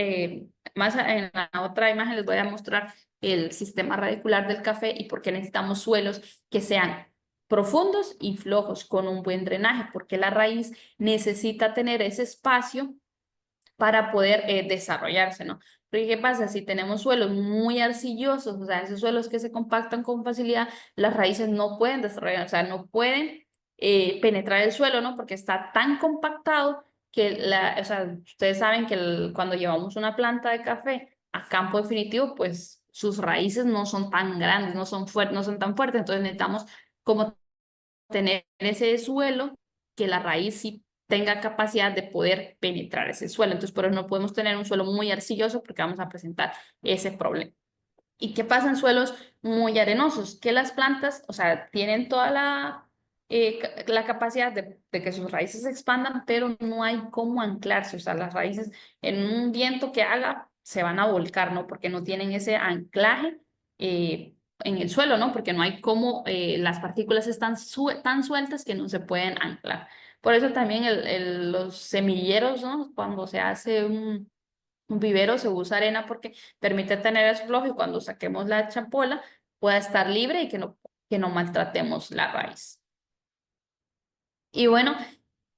más en la otra imagen les voy a mostrar el sistema radicular del café y por qué necesitamos suelos que sean profundos y flojos con un buen drenaje, porque la raíz necesita tener ese espacio para poder desarrollarse, ¿no? Porque ¿qué pasa? Si tenemos suelos muy arcillosos, o sea, esos suelos que se compactan con facilidad, las raíces no pueden desarrollar, o sea, no pueden penetrar el suelo, ¿no? Porque está tan compactado que, o sea, ustedes saben que cuando llevamos una planta de café a campo definitivo, pues sus raíces no son tan grandes, no son no son tan fuertes, entonces necesitamos como tener ese suelo que la raíz sí tenga capacidad de poder penetrar ese suelo. Entonces, por eso no podemos tener un suelo muy arcilloso porque vamos a presentar ese problema. ¿Y qué pasa en suelos muy arenosos? Que las plantas, o sea, tienen toda la capacidad de que sus raíces se expandan, pero no hay cómo anclarse. O sea, las raíces en un viento que haga se van a volcar, ¿no? Porque no tienen ese anclaje en el suelo, ¿no? Porque no hay cómo, las partículas están tan sueltas que no se pueden anclar. Por eso también los semilleros, ¿no? Cuando se hace un vivero se usa arena porque permite tener eso flojo y cuando saquemos la chapola pueda estar libre y que no maltratemos la raíz. Y bueno,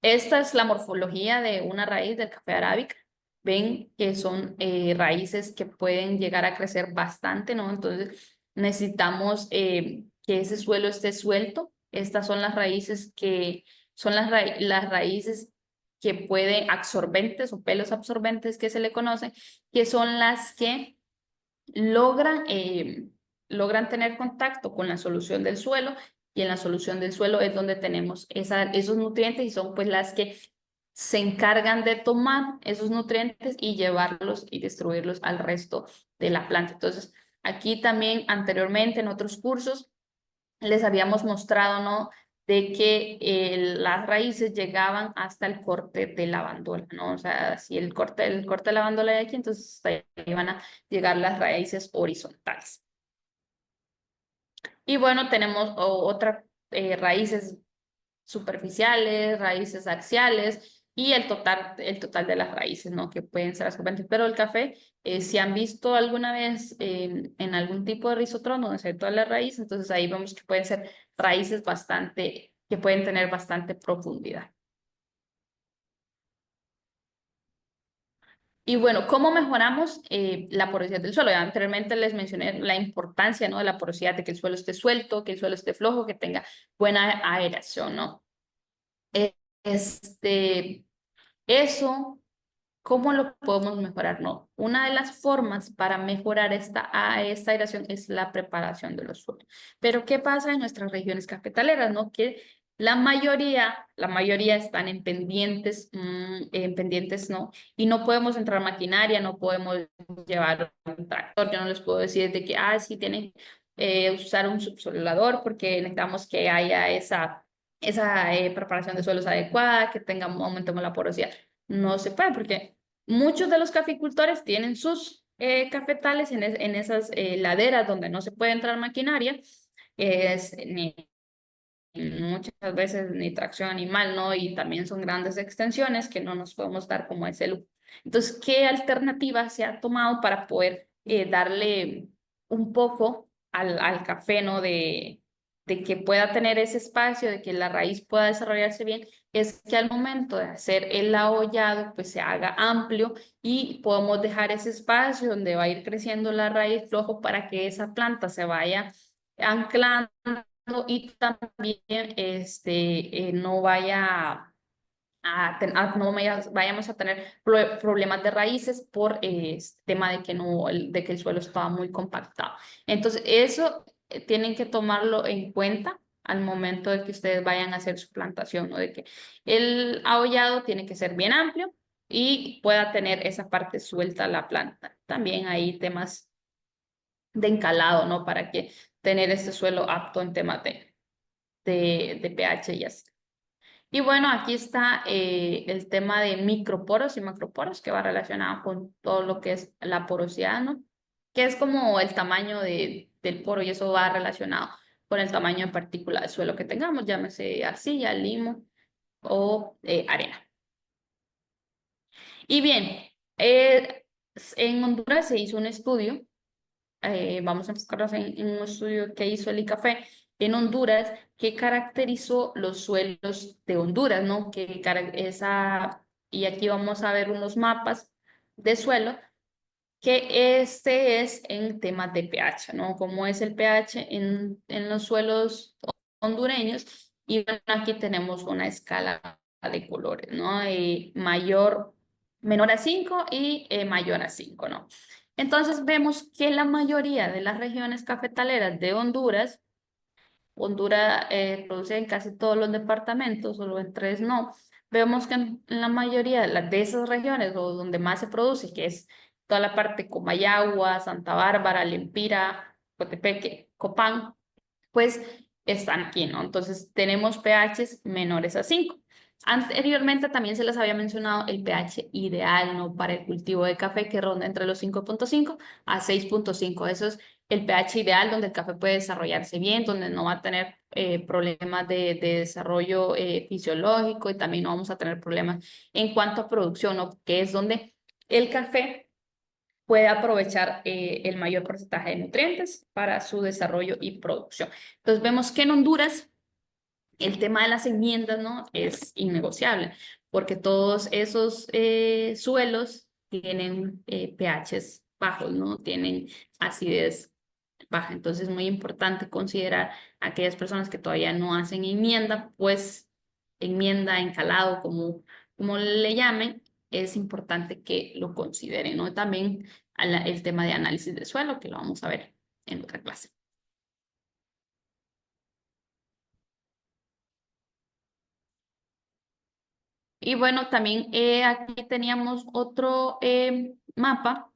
esta es la morfología de una raíz del café arábica. Ven que son raíces que pueden llegar a crecer bastante, ¿no? Entonces necesitamos que ese suelo esté suelto. Estas son las raíces que son las raíces que pueden absorbentes o pelos absorbentes que se le conocen, que son las que logran, logran tener contacto con la solución del suelo y en la solución del suelo es donde tenemos esos nutrientes y son pues las que se encargan de tomar esos nutrientes y llevarlos y distribuirlos al resto de la planta. Entonces, aquí también anteriormente en otros cursos les habíamos mostrado, ¿no? De que las raíces llegaban hasta el corte de la bandola, ¿no? O sea, si el corte de la bandola de aquí, entonces ahí van a llegar las raíces horizontales. Y bueno, tenemos otras raíces superficiales, raíces axiales y el total de las raíces, ¿no? Que pueden ser absorbentes. Pero el café, si han visto alguna vez en algún tipo de rizotrón donde se ve toda la raíz, entonces ahí vemos que pueden ser raíces que pueden tener bastante profundidad. Y bueno, ¿cómo mejoramos la porosidad del suelo? Ya anteriormente les mencioné la importancia, ¿no? De la porosidad, de que el suelo esté suelto, que el suelo esté flojo, que tenga buena aeración, ¿no? Eso, ¿cómo lo podemos mejorar? No, una de las formas para mejorar esta aeración es la preparación de los suelos. Pero ¿qué pasa en nuestras regiones cafetaleras? ¿No? Que la mayoría están en pendientes, ¿no? Y no podemos entrar maquinaria, no podemos llevar un tractor. Yo no les puedo decir de que, sí tienen usar un subsolador porque necesitamos que haya esa preparación de suelos adecuada, que aumentemos la porosidad. No se puede porque muchos de los caficultores tienen sus cafetales en esas laderas donde no se puede entrar maquinaria, muchas veces ni tracción animal, ¿no? Y también son grandes extensiones que no nos podemos dar como ese lujo. Entonces, ¿qué alternativa se ha tomado para poder darle un poco al café, ¿no? De que pueda tener ese espacio, de que la raíz pueda desarrollarse bien, es que al momento de hacer el ahollado, pues se haga amplio y podemos dejar ese espacio donde va a ir creciendo la raíz flojo para que esa planta se vaya anclando y también no vayamos a tener problemas de raíces por este tema de que el suelo estaba muy compactado. Entonces, eso tienen que tomarlo en cuenta al momento de que ustedes vayan a hacer su plantación, ¿no? De que el ahollado tiene que ser bien amplio y pueda tener esa parte suelta la planta. También hay temas de encalado, ¿no? Para que tener este suelo apto en temas de pH y así. Y bueno, aquí está el tema de microporos y macroporos, que va relacionado con todo lo que es la porosidad, ¿no? Que es como el tamaño del poro, y eso va relacionado con el tamaño de partícula de suelo que tengamos, llámese arcilla, limo o arena. Y bien, en Honduras se hizo un estudio, vamos a enfocarnos en un estudio que hizo el ICAFE en Honduras, que caracterizó los suelos de Honduras, ¿no? Y aquí vamos a ver unos mapas de suelo, que este es en temas de pH, ¿no? Cómo es el pH en los suelos hondureños. Y bueno, aquí tenemos una escala de colores, ¿no? Menor a 5 y mayor a 5, ¿no? Entonces vemos que la mayoría de las regiones cafetaleras de Honduras produce en casi todos los departamentos, solo en 3 no. Vemos que en la mayoría de esas regiones, o donde más se produce, que es toda la parte Comayagua, Santa Bárbara, Lempira, Cotepeque, Copán, pues están aquí, ¿no? Entonces tenemos pHs menores a 5. Anteriormente también se les había mencionado el pH ideal, ¿no? Para el cultivo de café, que ronda entre los 5.5 a 6.5. Eso es el pH ideal, donde el café puede desarrollarse bien, donde no va a tener problemas de desarrollo fisiológico, y también no vamos a tener problemas en cuanto a producción, ¿no? Que es donde el café puede aprovechar el mayor porcentaje de nutrientes para su desarrollo y producción. Entonces vemos que en Honduras el tema de las enmiendas, ¿no? Es innegociable, porque todos esos suelos tienen pHs bajos, ¿no? Tienen acidez baja. Entonces es muy importante considerar a aquellas personas que todavía no hacen enmienda, pues enmienda, encalado, como le llamen, es importante que lo consideren, ¿no? También el tema de análisis de suelo, que lo vamos a ver en otra clase. Y bueno, también aquí teníamos otro mapa.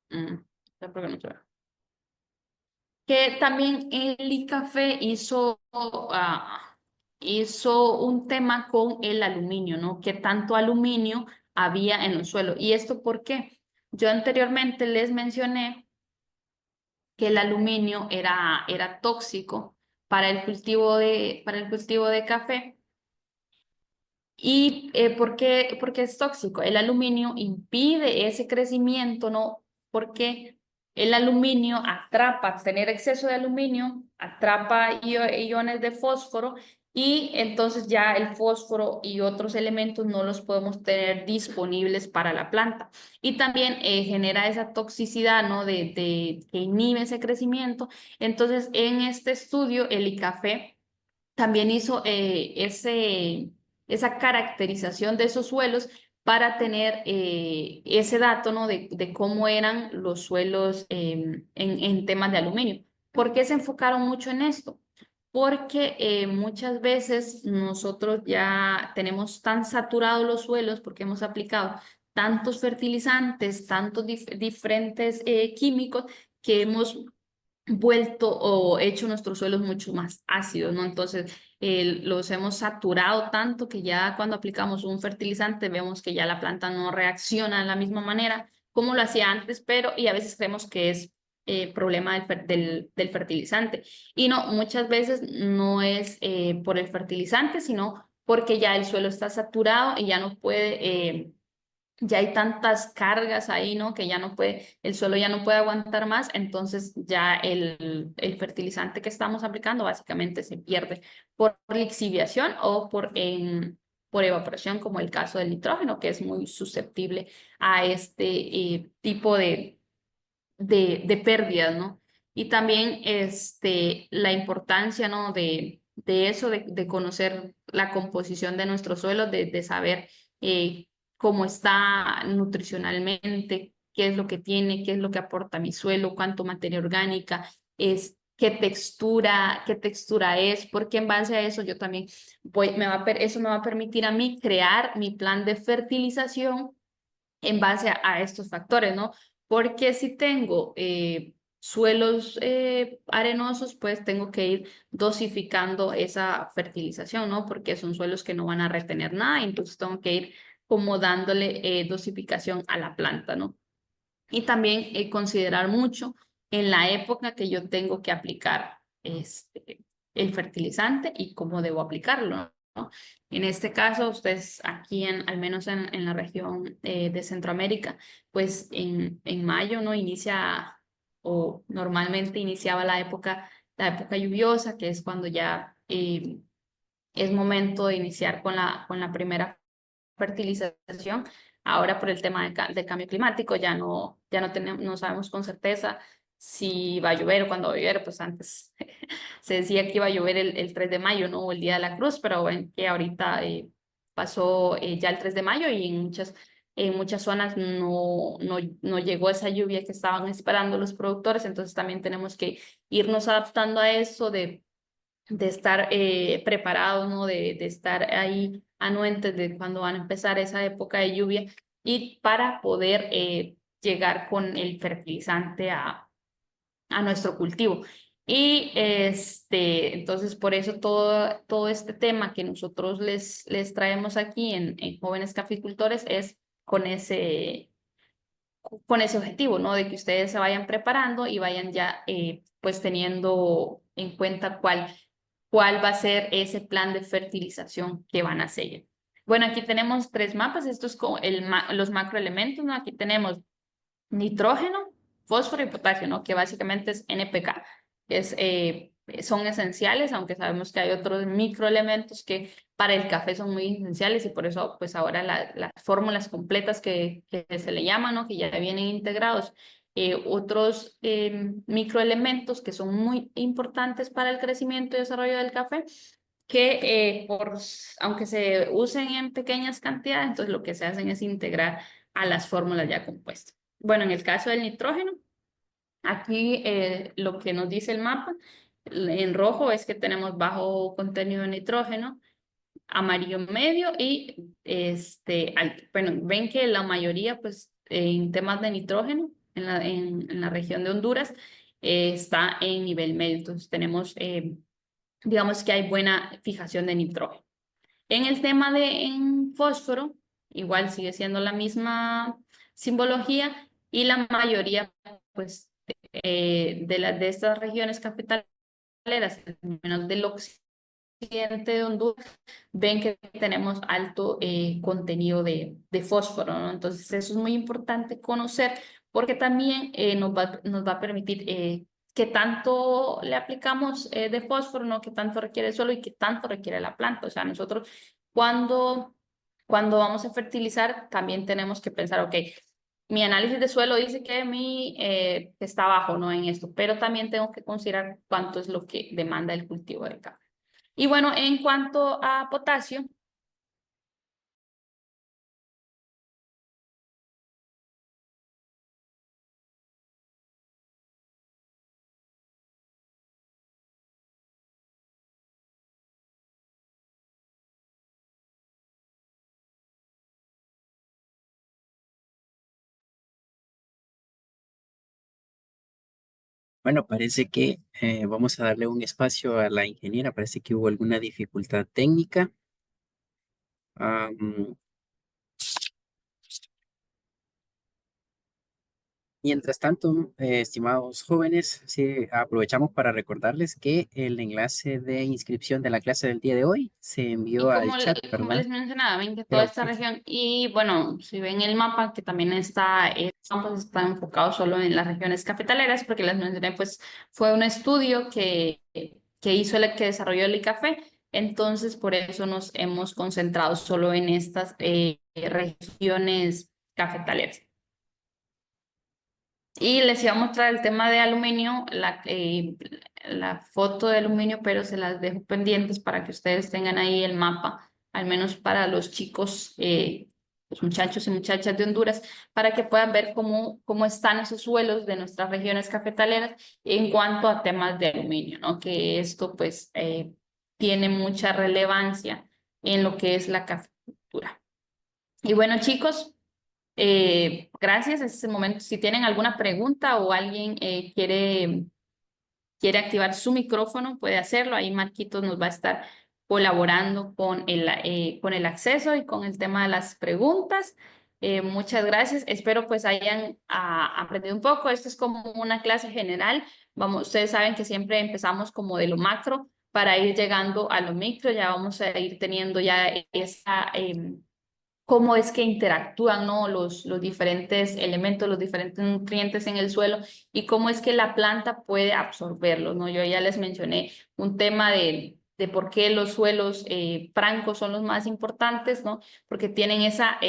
¿Por qué no se ve? Que también el ICAFE hizo un tema con el aluminio, ¿no? ¿Qué tanto aluminio había en el suelo? ¿Y esto por qué? Yo anteriormente les mencioné que el aluminio era tóxico para el cultivo de café. ¿Y por qué es tóxico? El aluminio impide ese crecimiento, ¿no? Porque el aluminio atrapa, tener exceso de aluminio, atrapa iones de fósforo, y entonces ya el fósforo y otros elementos no los podemos tener disponibles para la planta. Y también genera esa toxicidad, ¿no? Que inhibe ese crecimiento. Entonces, en este estudio, el ICAFE también hizo esa caracterización de esos suelos para tener ese dato, ¿no? de cómo eran los suelos en temas de aluminio. ¿Por qué se enfocaron mucho en esto? Porque muchas veces nosotros ya tenemos tan saturados los suelos, porque hemos aplicado tantos fertilizantes, tantos diferentes químicos, que hemos vuelto o hecho nuestros suelos mucho más ácidos, ¿no? Entonces, los hemos saturado tanto que ya cuando aplicamos un fertilizante vemos que ya la planta no reacciona de la misma manera como lo hacía antes, y a veces creemos que es problema del fertilizante. Y no, muchas veces no es por el fertilizante, sino porque ya el suelo está saturado y ya no puede ya hay tantas cargas ahí, ¿no? Que ya no puede, el suelo ya no puede aguantar más, entonces ya el fertilizante que estamos aplicando básicamente se pierde por lixiviación o por evaporación, como el caso del nitrógeno, que es muy susceptible a este tipo de pérdidas, ¿no? Y también la importancia, ¿no? De eso, de conocer la composición de nuestro suelo, de saber cómo está nutricionalmente, qué es lo que tiene, qué es lo que aporta mi suelo, cuánto materia orgánica es, qué textura es, porque en base a eso yo también eso me va a permitir a mí crear mi plan de fertilización en base a estos factores, ¿no? Porque si tengo suelos arenosos, pues tengo que ir dosificando esa fertilización, ¿no? Porque son suelos que no van a retener nada, entonces tengo que ir como dándole dosificación a la planta, ¿no? Y también considerar mucho en la época que yo tengo que aplicar el fertilizante y cómo debo aplicarlo, ¿no? En este caso, ustedes aquí, al menos en la región de Centroamérica, pues en mayo, ¿no? Inicia o normalmente iniciaba la época lluviosa, que es cuando ya es momento de iniciar con la primera fertilización. Ahora por el tema de cambio climático ya no tenemos, no sabemos con certeza si va a llover o cuándo va a llover, pues antes se decía que iba a llover el 3 de mayo, ¿no? O el Día de la Cruz, pero ven que ahorita pasó ya el 3 de mayo y en muchas zonas no llegó esa lluvia que estaban esperando los productores, entonces también tenemos que irnos adaptando a eso de estar preparados, ¿no? De estar ahí anuentes de cuando van a empezar esa época de lluvia y para poder llegar con el fertilizante a nuestro cultivo. Y entonces por eso todo este tema que nosotros les traemos aquí en Jóvenes Caficultores es con ese objetivo, ¿no? De que ustedes se vayan preparando y vayan ya pues teniendo en cuenta cuál va a ser ese plan de fertilización que van a seguir. Bueno, aquí tenemos 3 mapas, estos son los macroelementos, ¿no? Aquí tenemos nitrógeno, fósforo y potasio, ¿no? Que básicamente es NPK, son esenciales, aunque sabemos que hay otros microelementos que para el café son muy esenciales y por eso pues ahora las fórmulas completas que se le llaman, ¿no? Que ya vienen integrados. Otros microelementos que son muy importantes para el crecimiento y desarrollo del café, que aunque se usen en pequeñas cantidades, entonces lo que se hacen es integrar a las fórmulas ya compuestas. Bueno, en el caso del nitrógeno, aquí lo que nos dice el mapa, en rojo es que tenemos bajo contenido de nitrógeno, amarillo medio y alto. Bueno, ven que la mayoría, pues, en temas de nitrógeno, en la región de Honduras, está en nivel medio. Entonces tenemos, digamos que hay buena fijación de nitrógeno. En el tema en fósforo, igual sigue siendo la misma simbología y la mayoría, pues, de estas regiones cafetaleras, al menos del occidente de Honduras, ven que tenemos alto contenido de fósforo, ¿no? Entonces eso es muy importante conocer porque también nos va a permitir qué tanto le aplicamos de fósforo, ¿no? Qué tanto requiere el suelo y qué tanto requiere la planta. O sea, nosotros cuando vamos a fertilizar también tenemos que pensar, ok, mi análisis de suelo dice que está bajo, ¿no? En esto, pero también tengo que considerar cuánto es lo que demanda el cultivo del café. Y bueno, en cuanto a potasio, Bueno, parece que vamos a darle un espacio a la ingeniera. Parece que hubo alguna dificultad técnica. Am, Mientras tanto, estimados jóvenes, sí, aprovechamos para recordarles que el enlace de inscripción de la clase del día de hoy se y envió al chat, como ¿verdad? les mencionaba, ven que toda Pero esta región, y bueno, si ven el mapa, que también está enfocado solo en las regiones cafetaleras, porque les mencioné, pues fue un estudio que hizo que desarrolló el ICAFE, entonces por eso nos hemos concentrado solo en estas regiones cafetaleras. Y les iba a mostrar el tema de aluminio, la foto de aluminio, pero se las dejo pendientes para que ustedes tengan ahí el mapa, al menos para los chicos, los muchachos y muchachas de Honduras, para que puedan ver cómo están esos suelos de nuestras regiones cafetaleras en cuanto a temas de aluminio, ¿no? Que esto pues tiene mucha relevancia en lo que es la cafeticultura. Y bueno, chicos, Gracias, en este momento, si tienen alguna pregunta o alguien quiere activar su micrófono, puede hacerlo. Ahí Marquitos nos va a estar colaborando con el acceso y con el tema de las preguntas. Muchas gracias. Espero pues hayan aprendido un poco. Esto es como una clase general. Ustedes saben que siempre empezamos como de lo macro para ir llegando a lo micro. Ya vamos a ir teniendo ya esa cómo es que interactúan, ¿no? Los diferentes elementos, los diferentes nutrientes en el suelo y cómo es que la planta puede absorberlos, ¿no? Yo ya les mencioné un tema de por qué los suelos francos son los más importantes, ¿no? Porque tienen esa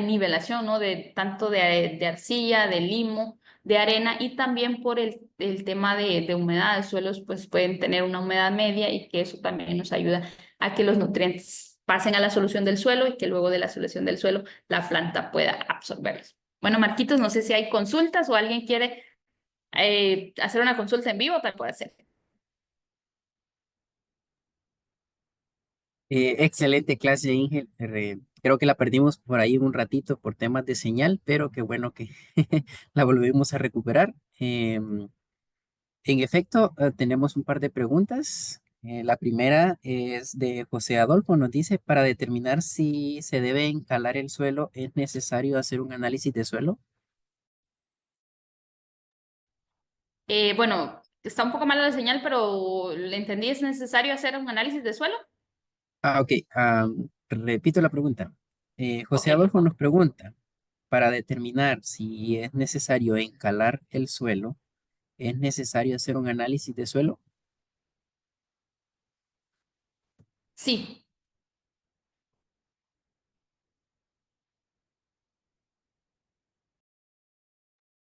nivelación, ¿no? De tanto de arcilla, de limo, de arena y también por el tema de humedad. Los suelos pues pueden tener una humedad media y que eso también nos ayuda a que los nutrientes pasen a la solución del suelo y que luego de la solución del suelo la planta pueda absorberlos. Bueno, Marquitos, no sé si hay consultas o alguien quiere hacer una consulta en vivo, tal puede hacer. Excelente clase, Inge. Creo que la perdimos por ahí un ratito por temas de señal, pero qué bueno que la volvimos a recuperar. En efecto, tenemos un par de preguntas. La primera es de José Adolfo. Nos dice, para determinar si se debe encalar el suelo, ¿es necesario hacer un análisis de suelo? Bueno, está un poco mala la señal, pero le entendí, ¿es necesario hacer un análisis de suelo? Ok. Repito la pregunta. Ok, José por Adolfo nos favor. pregunta, para determinar si es necesario encalar el suelo, ¿es necesario hacer un análisis de suelo? Sí.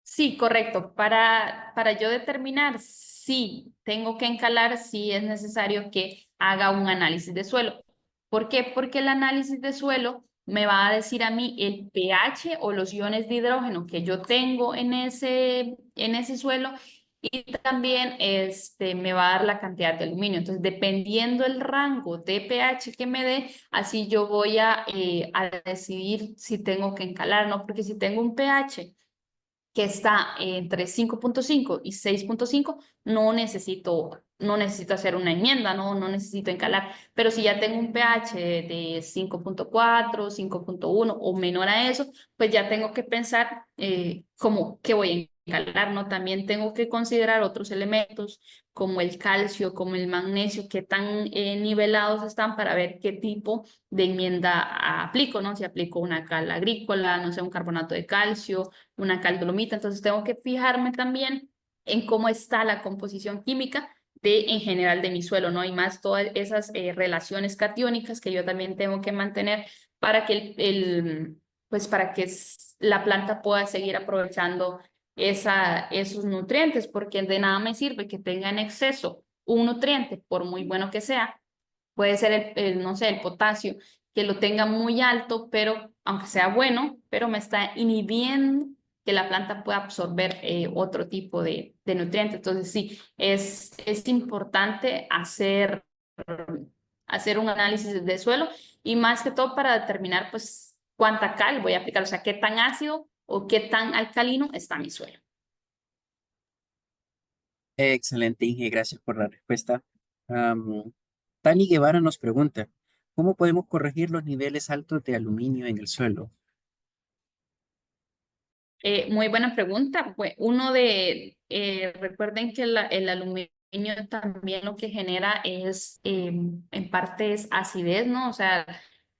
Sí, correcto. Para yo determinar si tengo que encalar, si es necesario que haga un análisis de suelo. ¿Por qué? Porque el análisis de suelo me va a decir a mí el pH o los iones de hidrógeno que yo tengo en ese suelo y también me va a dar la cantidad de aluminio. Entonces, dependiendo el rango de pH que me dé, así yo voy a decidir si tengo que encalar, ¿no? Porque si tengo un pH que está entre 5.5 y 6.5, no necesito hacer una enmienda, no necesito encalar. Pero si ya tengo un pH de 5.4, 5.1 o menor a eso, pues ya tengo que pensar cómo qué voy a encalar, ¿no? También tengo que considerar otros elementos como el calcio, como el magnesio, qué tan nivelados están para ver qué tipo de enmienda aplico, ¿no? Si aplico una cal agrícola, no sé, un carbonato de calcio, una caldolomita, entonces tengo que fijarme también en cómo está la composición química en general de mi suelo, ¿no? Y más todas esas relaciones catiónicas que yo también tengo que mantener para que pues para que la planta pueda seguir aprovechando esos nutrientes, porque de nada me sirve que tenga en exceso un nutriente, por muy bueno que sea, puede ser no sé, el potasio, que lo tenga muy alto, pero aunque sea bueno, pero me está inhibiendo que la planta pueda absorber otro tipo de nutrientes. Entonces, sí, es importante hacer un análisis de suelo y más que todo para determinar, pues, cuánta cal voy a aplicar, o sea, qué tan ácido o qué tan alcalino está mi suelo. Excelente, Inge, gracias por la respuesta. Tani Guevara nos pregunta, ¿cómo podemos corregir los niveles altos de aluminio en el suelo? Muy buena pregunta. Pues recuerden que el aluminio también lo que genera es, en parte es acidez, ¿no? O sea,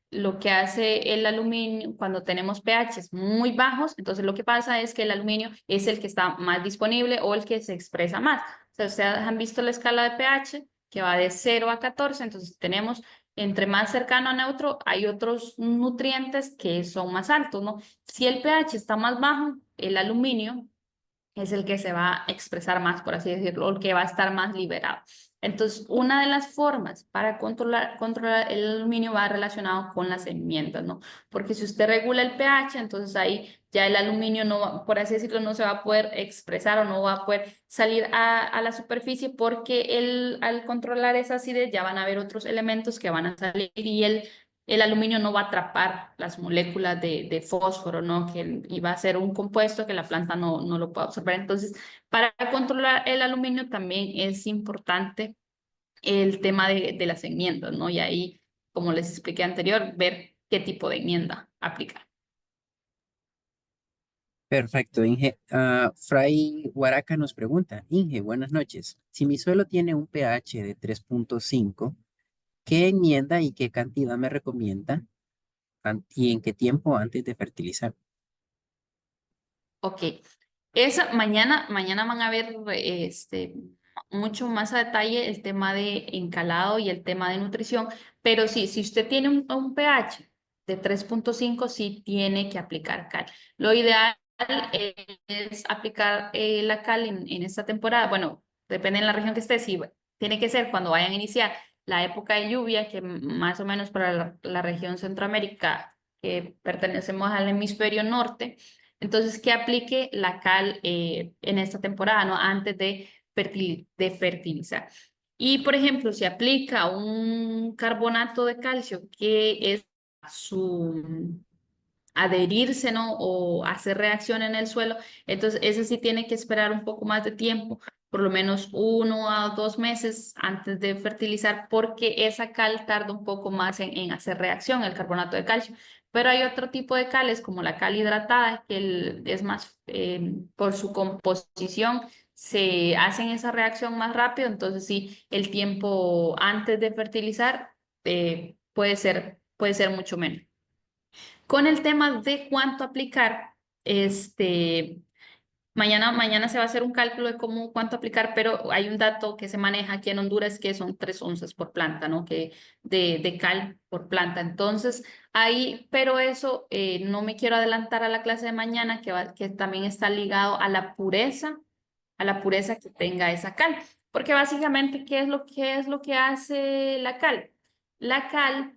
lo que hace el aluminio cuando tenemos pHs muy bajos, entonces lo que pasa es que el aluminio es el que está más disponible o el que se expresa más. O sea, ustedes han visto la escala de pH que va de 0 a 14, entonces tenemos entre más cercano a neutro, hay otros nutrientes que son más altos, ¿no? Si el pH está más bajo, el aluminio es el que se va a expresar más, por así decirlo, o el que va a estar más liberado. Entonces, una de las formas para controlar el aluminio va relacionado con las enmiendas, ¿no? Porque si usted regula el pH, entonces ahí ya el aluminio no va, por así decirlo, no se va a poder expresar o no va a poder salir a la superficie porque al controlar esa acidez ya van a haber otros elementos que van a salir y el aluminio no va a atrapar las moléculas de fósforo, ¿no? Y va a ser un compuesto que la planta no lo puede absorber. Entonces, para controlar el aluminio también es importante el tema de las enmiendas, ¿no? Y ahí, como les expliqué anterior, ver qué tipo de enmienda aplicar. Perfecto, Inge. Fray Huaraca nos pregunta, Inge, buenas noches. Si mi suelo tiene un pH de 3.5, ¿qué enmienda y qué cantidad me recomienda? ¿Y en qué tiempo antes de fertilizar? Ok, mañana van a ver mucho más a detalle el tema de encalado y el tema de nutrición, pero sí, si usted tiene un pH de 3.5, sí tiene que aplicar cal. Lo ideal es aplicar la cal en esta temporada. Bueno, depende de la región que esté, sí, tiene que ser cuando vayan a iniciar la época de lluvia, que más o menos para la región Centroamérica, que pertenecemos al hemisferio norte. Entonces, que aplique la cal en esta temporada, ¿no? Antes de fertilizar. Y, por ejemplo, si aplica un carbonato de calcio, que es su adherirse, ¿no? O hacer reacción en el suelo, entonces ese sí tiene que esperar un poco más de tiempo, por lo menos 1 a 2 meses antes de fertilizar, porque esa cal tarda un poco más en hacer reacción, el carbonato de calcio. Pero hay otro tipo de cales, como la cal hidratada, que es más, por su composición, se hacen esa reacción más rápido, entonces sí, el tiempo antes de fertilizar puede ser mucho menos. Con el tema de cuánto aplicar, mañana se va a hacer un cálculo de cuánto aplicar, pero hay un dato que se maneja aquí en Honduras que son 3 onzas por planta, ¿no? Que de cal por planta. Entonces, ahí, pero eso no me quiero adelantar a la clase de mañana, que también está ligado a la pureza que tenga esa cal. Porque básicamente, ¿qué es lo que hace la cal? La cal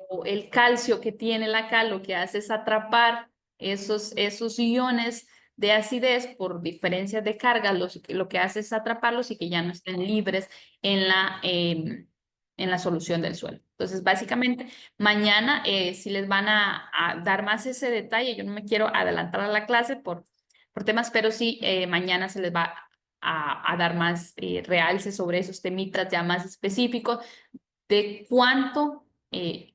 o el calcio que tiene la cal lo que hace es atrapar esos iones de acidez por diferencias de carga, lo que hace es atraparlos y que ya no estén libres en la solución del suelo. Entonces, básicamente, mañana sí les van a dar más ese detalle. Yo no me quiero adelantar a la clase por temas, pero sí, mañana se les va a dar más realce sobre esos temitas ya más específicos de cuánto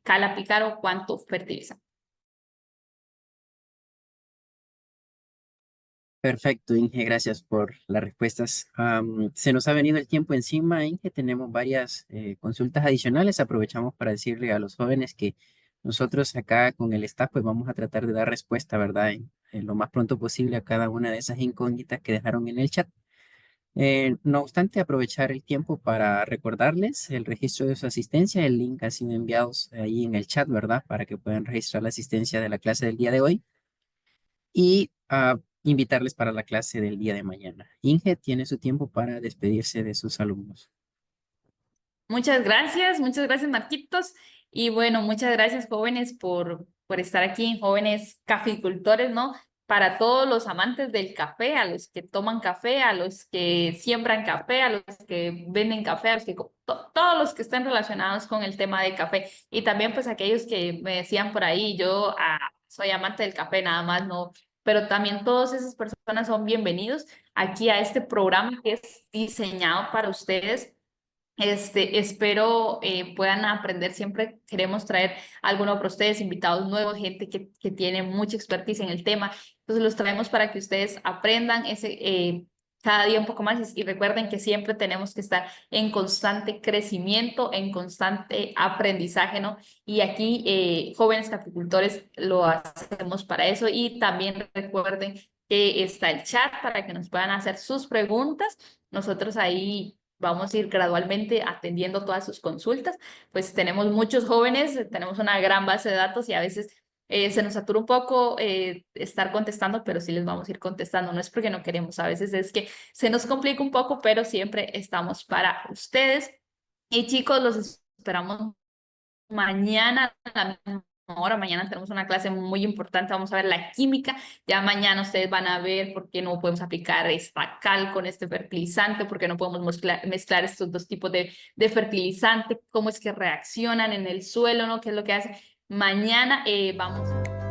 cal aplicar o cuánto fertilizar. Perfecto, Inge, gracias por las respuestas. Se nos ha venido el tiempo encima, Inge, tenemos varias consultas adicionales. Aprovechamos para decirle a los jóvenes que nosotros acá con el staff pues vamos a tratar de dar respuesta, ¿verdad? En lo más pronto posible a cada una de esas incógnitas que dejaron en el chat. No obstante, aprovechar el tiempo para recordarles el registro de su asistencia. El link ha sido enviado ahí en el chat, ¿verdad? Para que puedan registrar la asistencia de la clase del día de hoy y invitarles para la clase del día de mañana. Inge tiene su tiempo para despedirse de sus alumnos. Muchas gracias Marquitos. Y bueno, muchas gracias jóvenes por estar aquí, jóvenes caficultores, ¿no? Para todos los amantes del café, a los que toman café, a los que siembran café, a los que venden café, a los que, todos los que estén relacionados con el tema de café. Y también pues aquellos que me decían por ahí, yo soy amante del café, nada más, no. Pero también todas esas personas son bienvenidos aquí a este programa que es diseñado para ustedes. Espero puedan aprender. Siempre queremos traer alguno para ustedes, invitados nuevos, gente que tiene mucha expertise en el tema. Entonces los traemos para que ustedes aprendan cada día un poco más y recuerden que siempre tenemos que estar en constante crecimiento, en constante aprendizaje, ¿no? Y aquí, jóvenes caficultores, lo hacemos para eso. Y también recuerden que está el chat para que nos puedan hacer sus preguntas. Nosotros ahí vamos a ir gradualmente atendiendo todas sus consultas. Pues tenemos muchos jóvenes, tenemos una gran base de datos y a veces se nos satura un poco estar contestando, pero sí les vamos a ir contestando. No es porque no queremos, a veces es que se nos complica un poco, pero siempre estamos para ustedes. Y chicos, los esperamos mañana a la misma hora. Mañana tenemos una clase muy importante, vamos a ver la química. Ya mañana ustedes van a ver por qué no podemos aplicar esta cal con este fertilizante, por qué no podemos mezclar estos dos tipos de fertilizante, cómo es que reaccionan en el suelo, ¿no? ¿Qué es lo que hace? Mañana vamos...